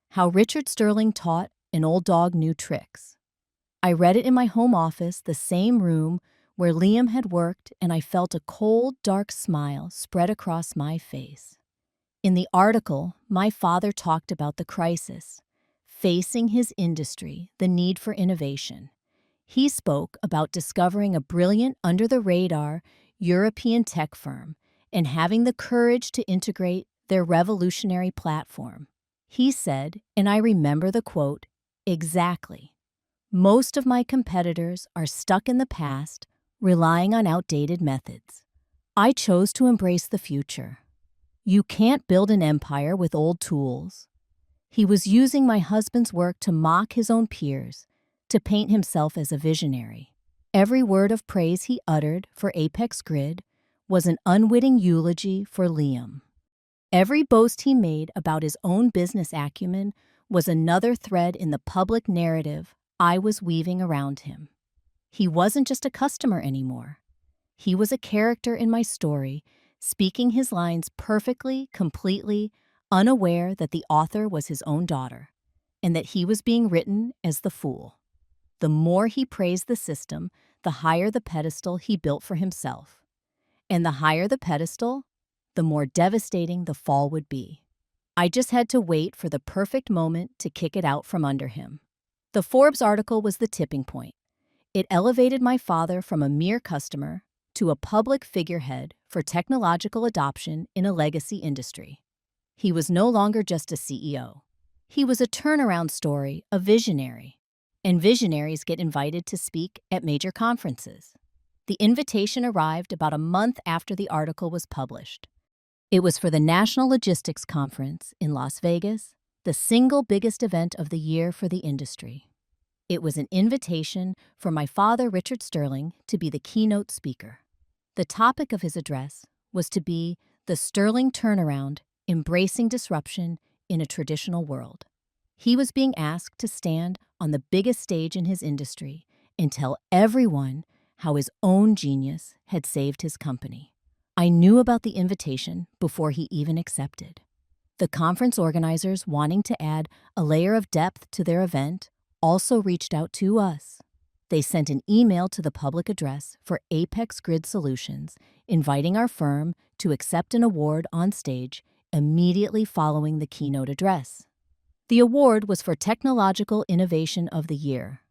"How Richard Sterling Taught an Old Dog New Tricks." I read it in my home office, the same room where Liam had worked, and I felt a cold, dark smile spread across my face. In the article, my father talked about the crisis facing his industry, the need for innovation. He spoke about discovering a brilliant, under-the-radar European tech firm and having the courage to integrate their revolutionary platform. He said, and I remember the quote exactly, "Most of my competitors are stuck in the past, relying on outdated methods. I chose to embrace the future. You can't build an empire with old tools." He was using my husband's work to mock his own peers, to paint himself as a visionary. Every word of praise he uttered for Apex Grid was an unwitting eulogy for Liam. Every boast he made about his own business acumen was another thread in the public narrative I was weaving around him. He wasn't just a customer anymore. He was a character in my story, speaking his lines perfectly, completely, unaware that the author was his own daughter, and that he was being written as the fool. The more he praised the system, the higher the pedestal he built for himself. And the higher the pedestal, the more devastating the fall would be. I just had to wait for the perfect moment to kick it out from under him. The Forbes article was the tipping point. It elevated my father from a mere customer to a public figurehead for technological adoption in a legacy industry. He was no longer just a CEO. He was a turnaround story, a visionary. And visionaries get invited to speak at major conferences. The invitation arrived about a month after the article was published. It was for the National Logistics Conference in Las Vegas, the single biggest event of the year for the industry. It was an invitation for my father, Richard Sterling, to be the keynote speaker. The topic of his address was to be the Sterling turnaround, embracing disruption in a traditional world. He was being asked to stand on the biggest stage in his industry and tell everyone how his own genius had saved his company. I knew about the invitation before he even accepted. The conference organizers, wanting to add a layer of depth to their event, also reached out to us. They sent an email to the public address for Apex Grid Solutions, inviting our firm to accept an award on stage immediately following the keynote address. The award was for Technological Innovation of the Year.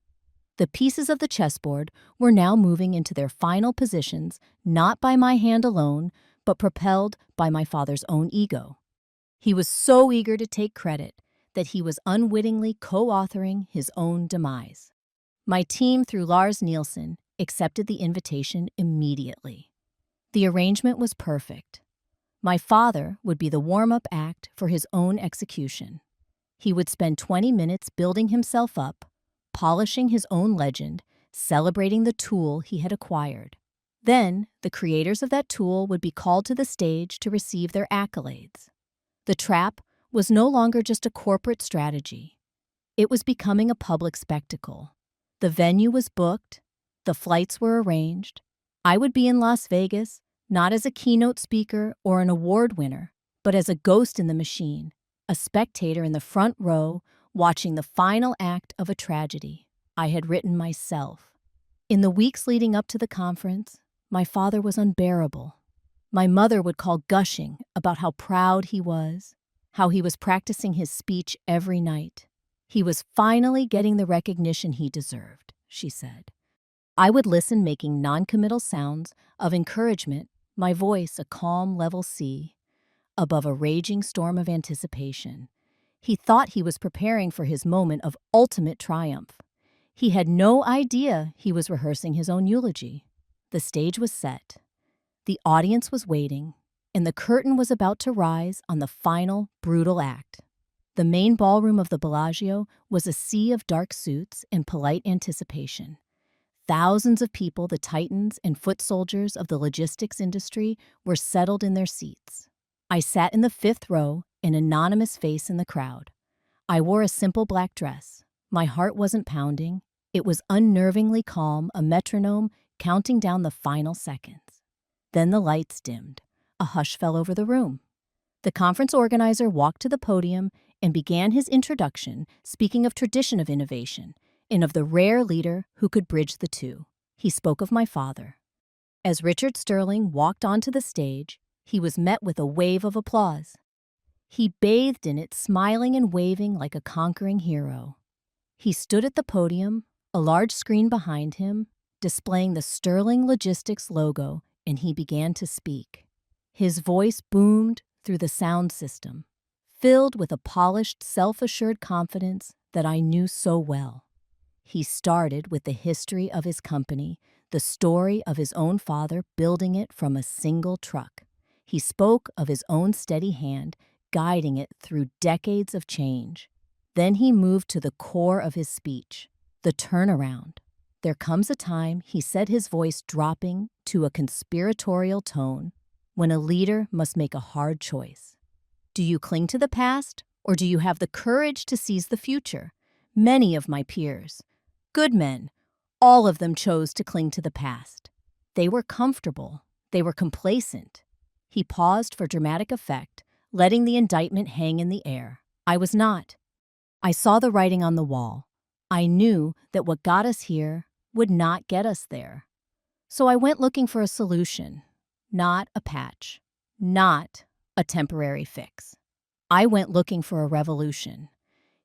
The pieces of the chessboard were now moving into their final positions, not by my hand alone, but propelled by my father's own ego. He was so eager to take credit that he was unwittingly co-authoring his own demise. My team, through Lars Nielsen, accepted the invitation immediately. The arrangement was perfect. My father would be the warm-up act for his own execution. He would spend 20 minutes building himself up, polishing his own legend, celebrating the tool he had acquired. Then, the creators of that tool would be called to the stage to receive their accolades. The trap was no longer just a corporate strategy. It was becoming a public spectacle. The venue was booked, the flights were arranged. I would be in Las Vegas, not as a keynote speaker or an award winner, but as a ghost in the machine, a spectator in the front row watching the final act of a tragedy I had written myself. In the weeks leading up to the conference, my father was unbearable. My mother would call gushing about how proud he was, how he was practicing his speech every night. He was finally getting the recognition he deserved, she said. I would listen, making non-committal sounds of encouragement, my voice a calm level C, above a raging storm of anticipation. He thought he was preparing for his moment of ultimate triumph. He had no idea he was rehearsing his own eulogy. The stage was set. The audience was waiting, and the curtain was about to rise on the final, brutal act. The main ballroom of the Bellagio was a sea of dark suits and polite anticipation. Thousands of people, the titans and foot soldiers of the logistics industry, were settled in their seats. I sat in the 5th row, an anonymous face in the crowd. I wore a simple black dress. My heart wasn't pounding. It was unnervingly calm, a metronome counting down the final seconds. Then the lights dimmed. A hush fell over the room. The conference organizer walked to the podium and began his introduction, speaking of tradition of innovation and of the rare leader who could bridge the two. He spoke of my father. As Richard Sterling walked onto the stage, he was met with a wave of applause. He bathed in it, smiling and waving like a conquering hero. He stood at the podium, a large screen behind him, displaying the Sterling Logistics logo, and he began to speak. His voice boomed through the sound system, filled with a polished, self-assured confidence that I knew so well. He started with the history of his company, the story of his own father building it from a single truck. He spoke of his own steady hand, guiding it through decades of change. Then he moved to the core of his speech, the turnaround. There comes a time, he said, his voice dropping to a conspiratorial tone, when a leader must make a hard choice. Do you cling to the past, or do you have the courage to seize the future? Many of my peers, good men, all of them chose to cling to the past. They were comfortable. They were complacent. He paused for dramatic effect, letting the indictment hang in the air. I was not. I saw the writing on the wall. I knew that what got us here would not get us there. So I went looking for a solution, not a patch, not a temporary fix. I went looking for a revolution.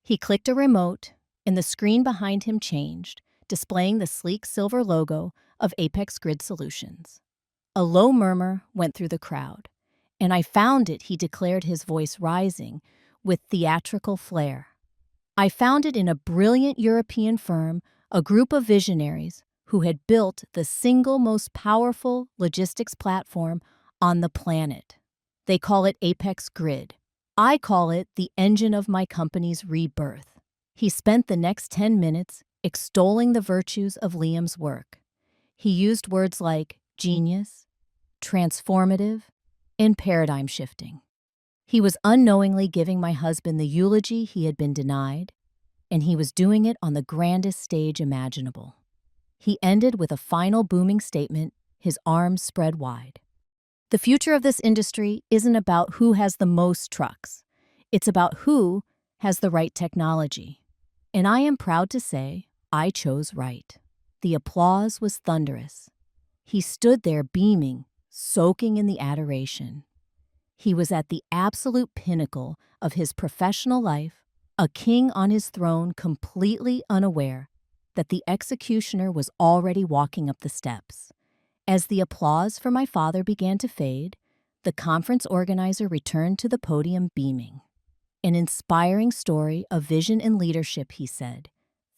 He clicked a remote, and the screen behind him changed, displaying the sleek silver logo of Apex Grid Solutions. A low murmur went through the crowd, and I found it, he declared, his voice rising with theatrical flair. I found it in a brilliant European firm, a group of visionaries who had built the single most powerful logistics platform on the planet. They call it Apex Grid. I call it the engine of my company's rebirth. He spent the next 10 minutes extolling the virtues of Liam's work. He used words like genius, transformative, and paradigm shifting. He was unknowingly giving my husband the eulogy he had been denied, and he was doing it on the grandest stage imaginable. He ended with a final booming statement, his arms spread wide. The future of this industry isn't about who has the most trucks. It's about who has the right technology. And I am proud to say I chose right. The applause was thunderous. He stood there beaming, soaking in the adoration. He was at the absolute pinnacle of his professional life, a king on his throne, completely unaware that the executioner was already walking up the steps. As the applause for my father began to fade, the conference organizer returned to the podium beaming. An inspiring story of vision and leadership, he said.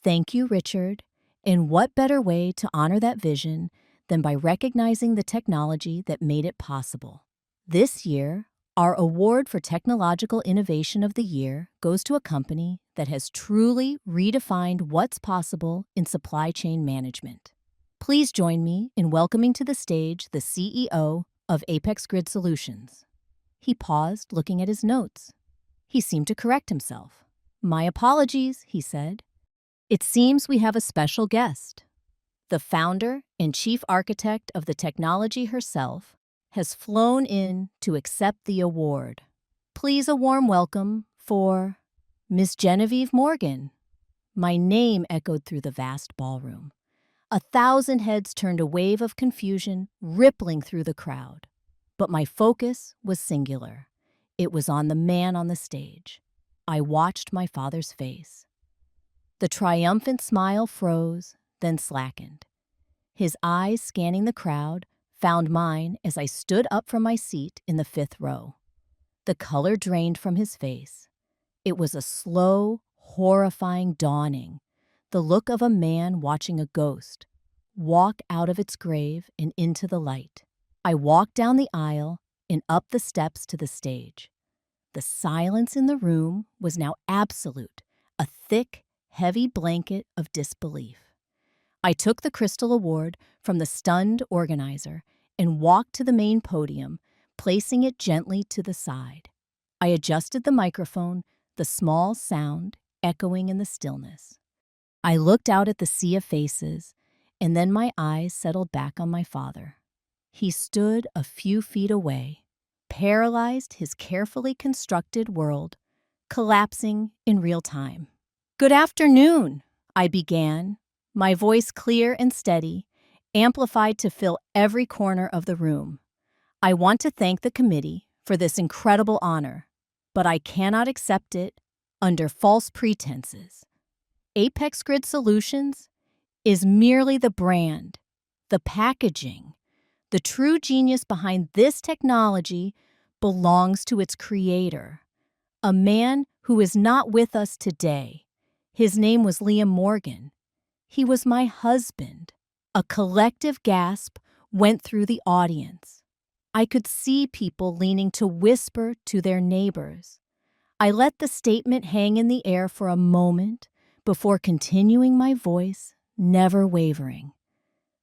Thank you, Richard. And what better way to honor that vision than by recognizing the technology that made it possible? This year, our award for Technological Innovation of the Year goes to a company that has truly redefined what's possible in supply chain management. Please join me in welcoming to the stage the CEO of Apex Grid Solutions. He paused, looking at his notes. He seemed to correct himself. My apologies, he said. It seems we have a special guest. The founder and chief architect of the technology herself has flown in to accept the award. Please a warm welcome for Miss Genevieve Morgan. My name echoed through the vast ballroom. 1,000 heads turned, a wave of confusion rippling through the crowd. But my focus was singular. It was on the man on the stage. I watched my father's face. The triumphant smile froze, then slackened. His eyes, scanning the crowd, found mine as I stood up from my seat in the 5th row. The color drained from his face. It was a slow, horrifying dawning, the look of a man watching a ghost walk out of its grave and into the light. I walked down the aisle and up the steps to the stage. The silence in the room was now absolute, a thick, heavy blanket of disbelief. I took the Crystal Award from the stunned organizer and walked to the main podium, placing it gently to the side. I adjusted the microphone, the small sound echoing in the stillness. I looked out at the sea of faces, and then my eyes settled back on my father. He stood a few feet away, paralyzed, his carefully constructed world collapsing in real time. Good afternoon, I began, my voice clear and steady, amplified to fill every corner of the room. I want to thank the committee for this incredible honor, but I cannot accept it under false pretenses. Apex Grid Solutions is merely the brand, the packaging. The true genius behind this technology belongs to its creator, a man who is not with us today. His name was Liam Morgan. He was my husband. A collective gasp went through the audience. I could see people leaning to whisper to their neighbors. I let the statement hang in the air for a moment before continuing my voice, never wavering.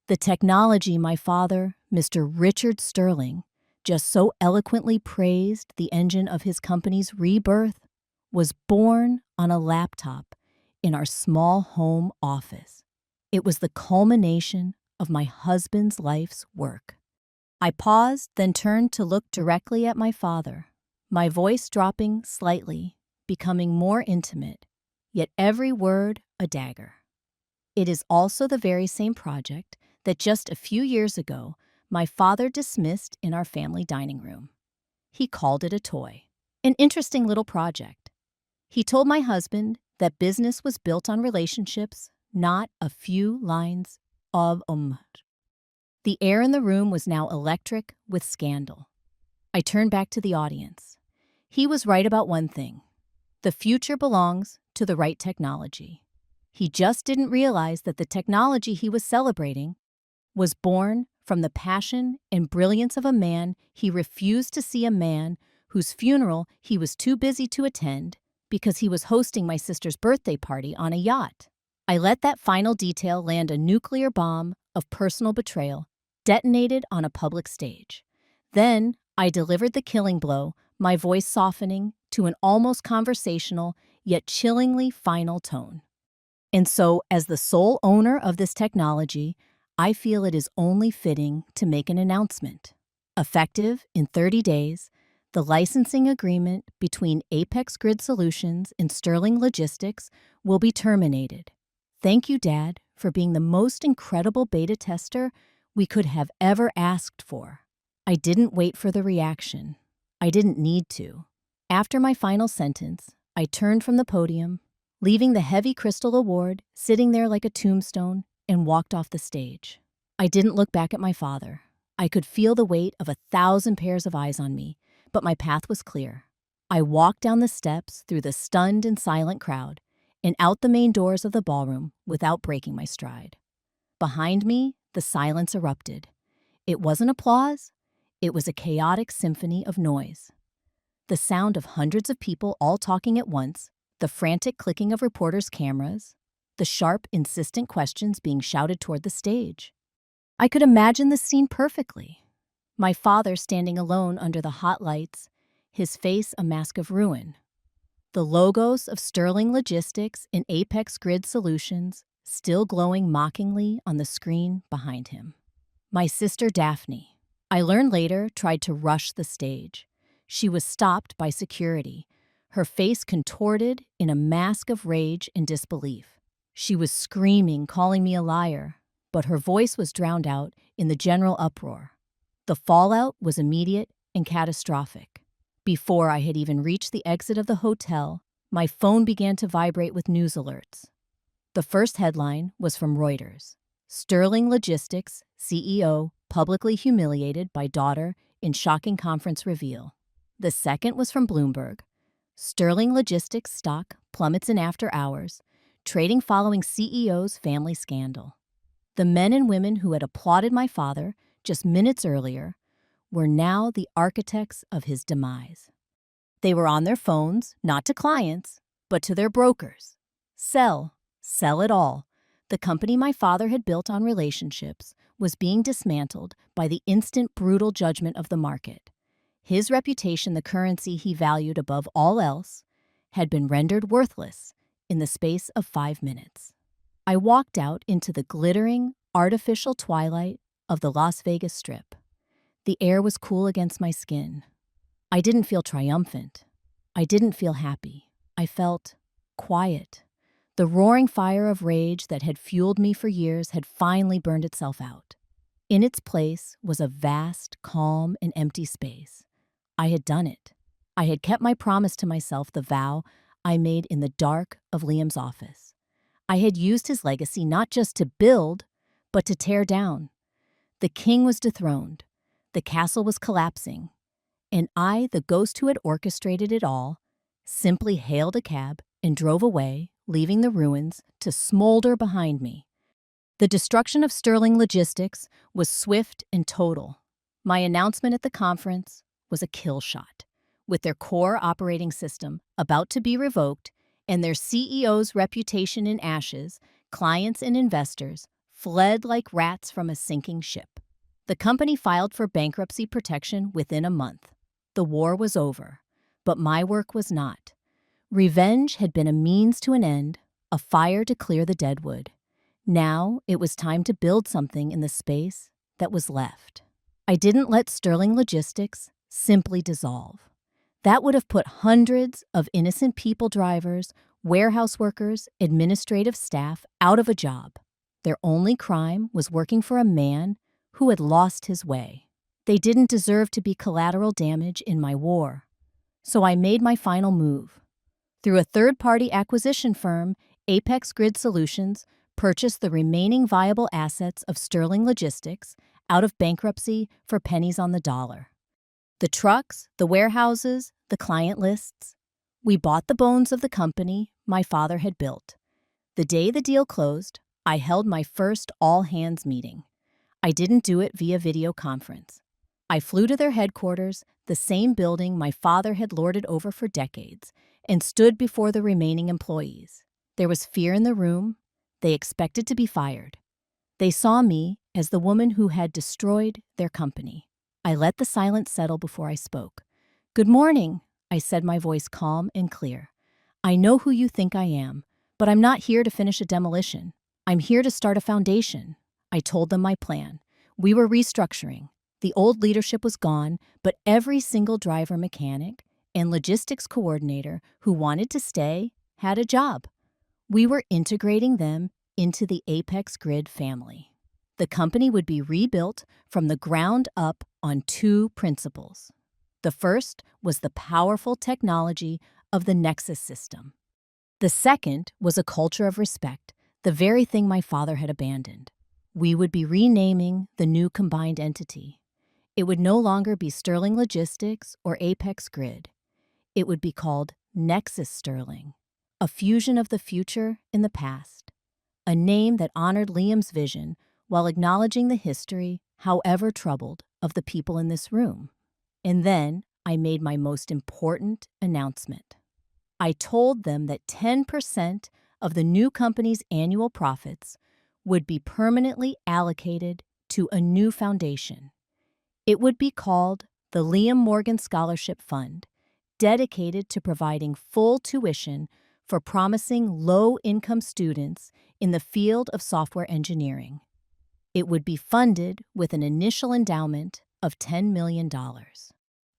The technology my father, Mr. Richard Sterling, just so eloquently praised, the engine of his company's rebirth, was born on a laptop in our small home office. It was the culmination of my husband's life's work. I paused, then turned to look directly at my father, my voice dropping slightly, becoming more intimate, yet every word a dagger. It is also the very same project that just a few years ago my father dismissed in our family dining room. He called it a toy, an interesting little project. He told my husband that business was built on relationships, not a few lines of The air in the room was now electric with scandal. I turned back to the audience. He was right about one thing. The future belongs to the right technology. He just didn't realize that the technology he was celebrating was born from the passion and brilliance of a man he refused to see, a man whose funeral he was too busy to attend because he was hosting my sister's birthday party on a yacht. I let that final detail land, a nuclear bomb of personal betrayal detonated on a public stage. Then I delivered the killing blow, my voice softening to an almost conversational yet chillingly final tone. And so, as the sole owner of this technology, I feel it is only fitting to make an announcement. Effective in 30 days, the licensing agreement between Apex Grid Solutions and Sterling Logistics will be terminated. Thank you, Dad, for being the most incredible beta tester we could have ever asked for. I didn't wait for the reaction. I didn't need to. After my final sentence, I turned from the podium, leaving the heavy crystal award sitting there like a tombstone, and walked off the stage. I didn't look back at my father. I could feel the weight of 1,000 pairs of eyes on me, but my path was clear. I walked down the steps through the stunned and silent crowd and out the main doors of the ballroom without breaking my stride. Behind me, the silence erupted. It wasn't applause. It was a chaotic symphony of noise. The sound of hundreds of people all talking at once, the frantic clicking of reporters' cameras, the sharp, insistent questions being shouted toward the stage. I could imagine the scene perfectly. My father standing alone under the hot lights, his face a mask of ruin. The logos of Sterling Logistics and Apex Grid Solutions still glowing mockingly on the screen behind him. My sister Daphne, I learned later, tried to rush the stage. She was stopped by security, her face contorted in a mask of rage and disbelief. She was screaming, calling me a liar, but her voice was drowned out in the general uproar. The fallout was immediate and catastrophic. Before I had even reached the exit of the hotel, my phone began to vibrate with news alerts. The first headline was from Reuters. Sterling Logistics CEO publicly humiliated by daughter in shocking conference reveal. The second was from Bloomberg. Sterling Logistics stock plummets in after hours, trading following CEO's family scandal. The men and women who had applauded my father just minutes earlier were now the architects of his demise. They were on their phones, not to clients, but to their brokers. Sell it all. The company my father had built on relationships was being dismantled by the instant, brutal judgment of the market. His reputation, the currency he valued above all else, had been rendered worthless in the space of 5 minutes. I walked out into the glittering, artificial twilight of the Las Vegas Strip. The air was cool against my skin. I didn't feel triumphant. I didn't feel happy. I felt quiet. The roaring fire of rage that had fueled me for years had finally burned itself out. In its place was a vast, calm, and empty space. I had done it. I had kept my promise to myself, the vow I made in the dark of Liam's office. I had used his legacy not just to build, but to tear down. The king was dethroned. The castle was collapsing. And I, the ghost who had orchestrated it all, simply hailed a cab and drove away, leaving the ruins to smolder behind me. The destruction of Sterling Logistics was swift and total. My announcement at the conference was a kill shot. With their core operating system about to be revoked and their CEO's reputation in ashes, clients and investors fled like rats from a sinking ship. The company filed for bankruptcy protection within a month. The war was over, but my work was not. Revenge had been a means to an end, a fire to clear the deadwood. Now it was time to build something in the space that was left. I didn't let Sterling Logistics simply dissolve. That would have put hundreds of innocent people drivers, warehouse workers, administrative staff out of a job. Their only crime was working for a man who had lost his way. They didn't deserve to be collateral damage in my war. So I made my final move. Through a third-party acquisition firm, Apex Grid Solutions purchased the remaining viable assets of Sterling Logistics out of bankruptcy for pennies on the dollar. The trucks, the warehouses, the client lists. We bought the bones of the company my father had built. The day the deal closed, I held my first all-hands meeting. I didn't do it via video conference. I flew to their headquarters, the same building my father had lorded over for decades, and stood before the remaining employees. There was fear in the room. They expected to be fired. They saw me as the woman who had destroyed their company. I let the silence settle before I spoke. "Good morning," I said, my voice calm and clear. "I know who you think I am, but I'm not here to finish a demolition. I'm here to start a foundation." I told them my plan. We were restructuring. The old leadership was gone, but every single driver mechanic and logistics coordinator who wanted to stay had a job. We were integrating them into the Apex Grid family. The company would be rebuilt from the ground up on two principles. The first was the powerful technology of the Nexus system. The second was a culture of respect, the very thing my father had abandoned. We would be renaming the new combined entity. It would no longer be Sterling Logistics or Apex Grid. It would be called Nexus Sterling, a fusion of the future in the past, a name that honored Liam's vision while acknowledging the history, however troubled, of the people in this room. And then I made my most important announcement. I told them that 10% of the new company's annual profits would be permanently allocated to a new foundation. It would be called the Liam Morgan Scholarship Fund, dedicated to providing full tuition for promising low-income students in the field of software engineering. It would be funded with an initial endowment of $10 million.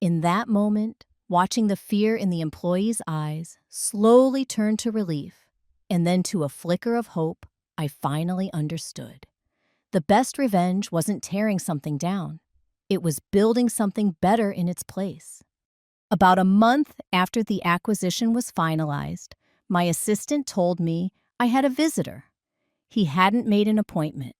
In that moment, watching the fear in the employees' eyes slowly turn to relief and then to a flicker of hope, I finally understood. The best revenge wasn't tearing something down. It was building something better in its place. About a month after the acquisition was finalized, my assistant told me I had a visitor. He hadn't made an appointment.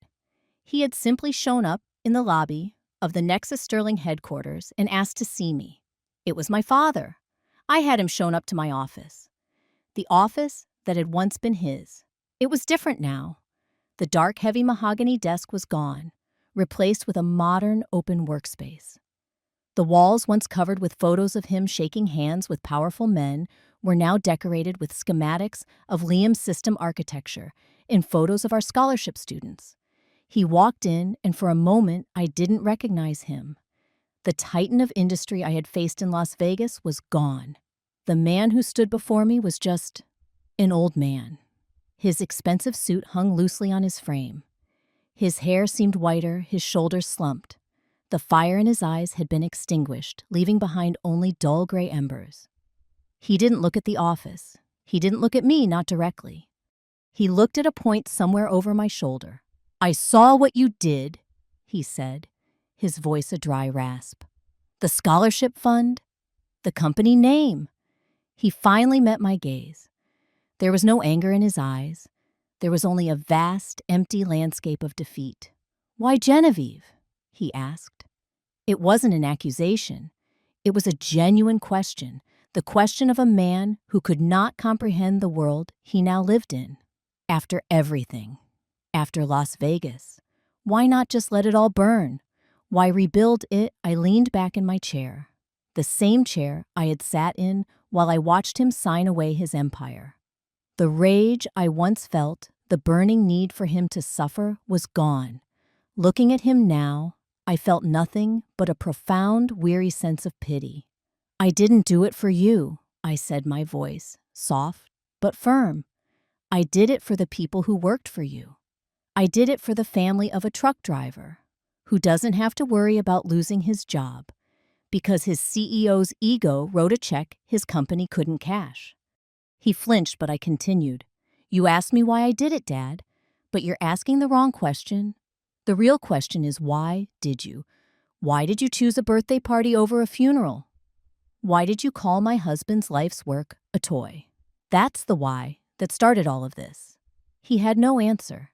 He had simply shown up in the lobby of the Nexus Sterling headquarters and asked to see me. It was my father. I had him shown up to my office. The office that had once been his. It was different now. The dark, heavy mahogany desk was gone, replaced with a modern, open workspace. The walls, once covered with photos of him shaking hands with powerful men, were now decorated with schematics of Liam's system architecture and photos of our scholarship students. He walked in, and for a moment, I didn't recognize him. The titan of industry I had faced in Las Vegas was gone. The man who stood before me was just an old man. His expensive suit hung loosely on his frame. His hair seemed whiter, his shoulders slumped. The fire in his eyes had been extinguished, leaving behind only dull gray embers. He didn't look at the office. He didn't look at me, not directly. He looked at a point somewhere over my shoulder. "I saw what you did," he said, his voice a dry rasp. "The scholarship fund? The company name." He finally met my gaze. There was no anger in his eyes. There was only a vast, empty landscape of defeat. "Why Genevieve?" he asked. It wasn't an accusation. It was a genuine question, the question of a man who could not comprehend the world he now lived in. After everything, after Las Vegas, why not just let it all burn? Why rebuild it? I leaned back in my chair, the same chair I had sat in while I watched him sign away his empire. The rage I once felt, the burning need for him to suffer, was gone. Looking at him now, I felt nothing but a profound, weary sense of pity. "I didn't do it for you," I said, my voice soft but firm. "I did it for the people who worked for you. I did it for the family of a truck driver who doesn't have to worry about losing his job because his CEO's ego wrote a check his company couldn't cash. He flinched, but I continued. You asked me why I did it, Dad, but you're asking the wrong question. The real question is, why did you? Why did you choose a birthday party over a funeral? Why did you call my husband's life's work a toy? That's the why that started all of this. He had no answer.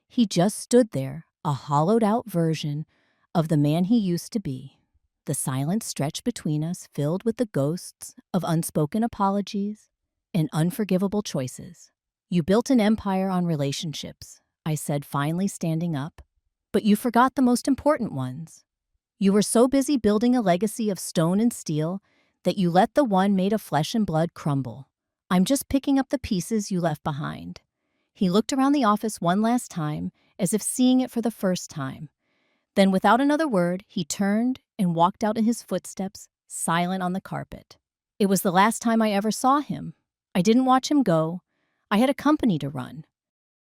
He just stood there, a hollowed-out version of the man he used to be. The silence stretched between us, filled with the ghosts of unspoken apologies and unforgivable choices. You built an empire on relationships, I said, finally standing up, but you forgot the most important ones. You were so busy building a legacy of stone and steel that you let the one made of flesh and blood crumble. I'm just picking up the pieces you left behind. He looked around the office one last time, as if seeing it for the first time. Then, without another word, he turned and walked out in his footsteps, silent on the carpet. It was the last time I ever saw him. I didn't watch him go. I had a company to run.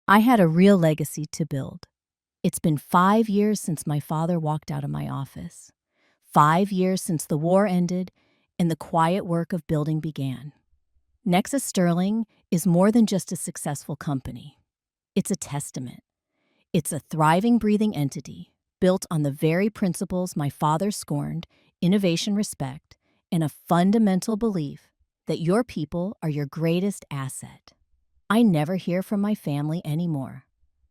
I had a real legacy to build. It's been 5 years since my father walked out of my office. 5 years since the war ended and the quiet work of building began. Nexus Sterling is more than just a successful company. It's a testament. It's a thriving, breathing entity built on the very principles my father scorned: innovation, respect, and a fundamental belief that your people are your greatest asset. I never hear from my family anymore.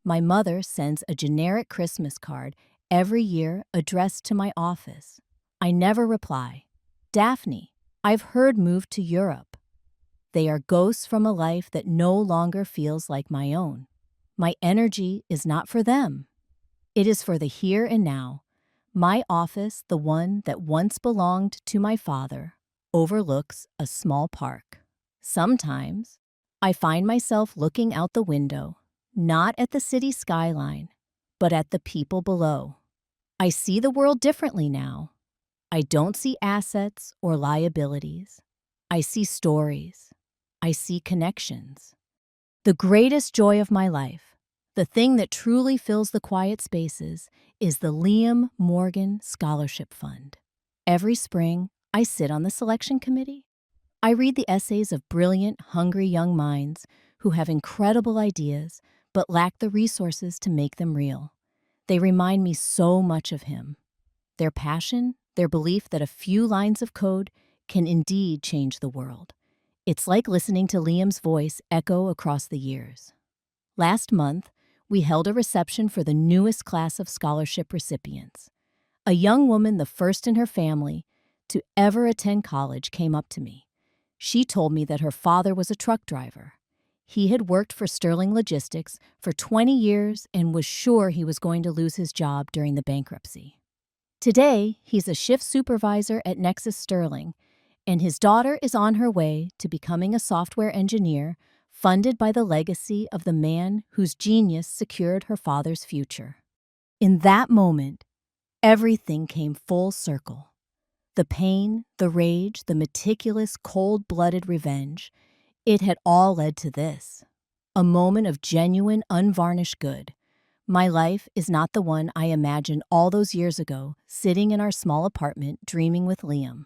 My mother sends a generic Christmas card every year addressed to my office. I never reply. Daphne, I've heard, moved to Europe. They are ghosts from a life that no longer feels like my own. My energy is not for them. It is for the here and now. My office, the one that once belonged to my father, overlooks a small park. Sometimes I find myself looking out the window, not at the city skyline, but at the people below. I see the world differently now. I don't see assets or liabilities. I see stories. I see connections. The greatest joy of my life, the thing that truly fills the quiet spaces, is the Liam Morgan Scholarship Fund. Every spring, I sit on the selection committee. I read the essays of brilliant, hungry young minds who have incredible ideas but lack the resources to make them real. They remind me so much of him. Their passion, their belief that a few lines of code can indeed change the world. It's like listening to Liam's voice echo across the years. Last month, we held a reception for the newest class of scholarship recipients. A young woman, the first in her family to ever attend college, came up to me. She told me that her father was a truck driver. He had worked for Sterling Logistics for 20 years and was sure he was going to lose his job during the bankruptcy. Today, he's a shift supervisor at Nexus Sterling, and his daughter is on her way to becoming a software engineer funded by the legacy of the man whose genius secured her father's future. In that moment, everything came full circle. The pain, the rage, the meticulous, cold-blooded revenge, it had all led to this. A moment of genuine, unvarnished good. My life is not the one I imagined all those years ago, sitting in our small apartment, dreaming with Liam.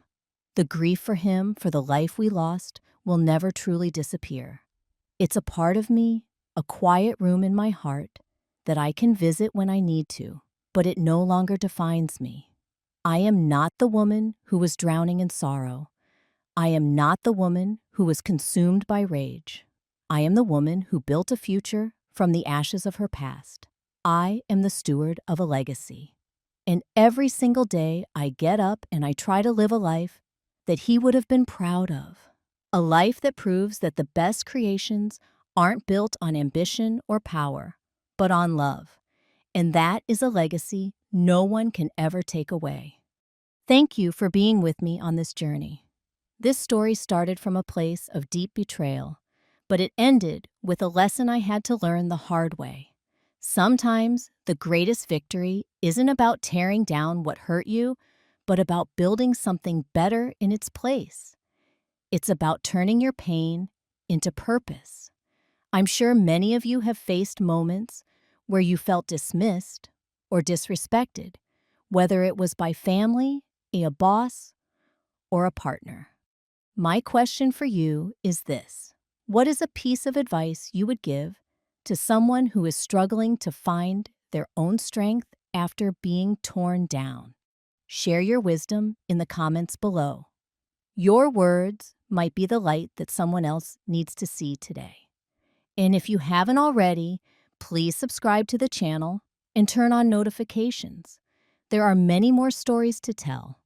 The grief for him, for the life we lost, will never truly disappear. It's a part of me, a quiet room in my heart, that I can visit when I need to, but it no longer defines me. I am not the woman who was drowning in sorrow. I am not the woman who was consumed by rage. I am the woman who built a future from the ashes of her past. I am the steward of a legacy. And every single day I get up and I try to live a life that he would have been proud of. A life that proves that the best creations aren't built on ambition or power, but on love. And that is a legacy no one can ever take away. Thank you for being with me on this journey. This story started from a place of deep betrayal, but it ended with a lesson I had to learn the hard way. Sometimes the greatest victory isn't about tearing down what hurt you, but about building something better in its place. It's about turning your pain into purpose. I'm sure many of you have faced moments where you felt dismissed or disrespected, whether it was by family, a boss, or a partner. My question for you is this: what is a piece of advice you would give to someone who is struggling to find their own strength after being torn down? Share your wisdom in the comments below. Your words might be the light that someone else needs to see today. And if you haven't already, please subscribe to the channel and turn on notifications. There are many more stories to tell.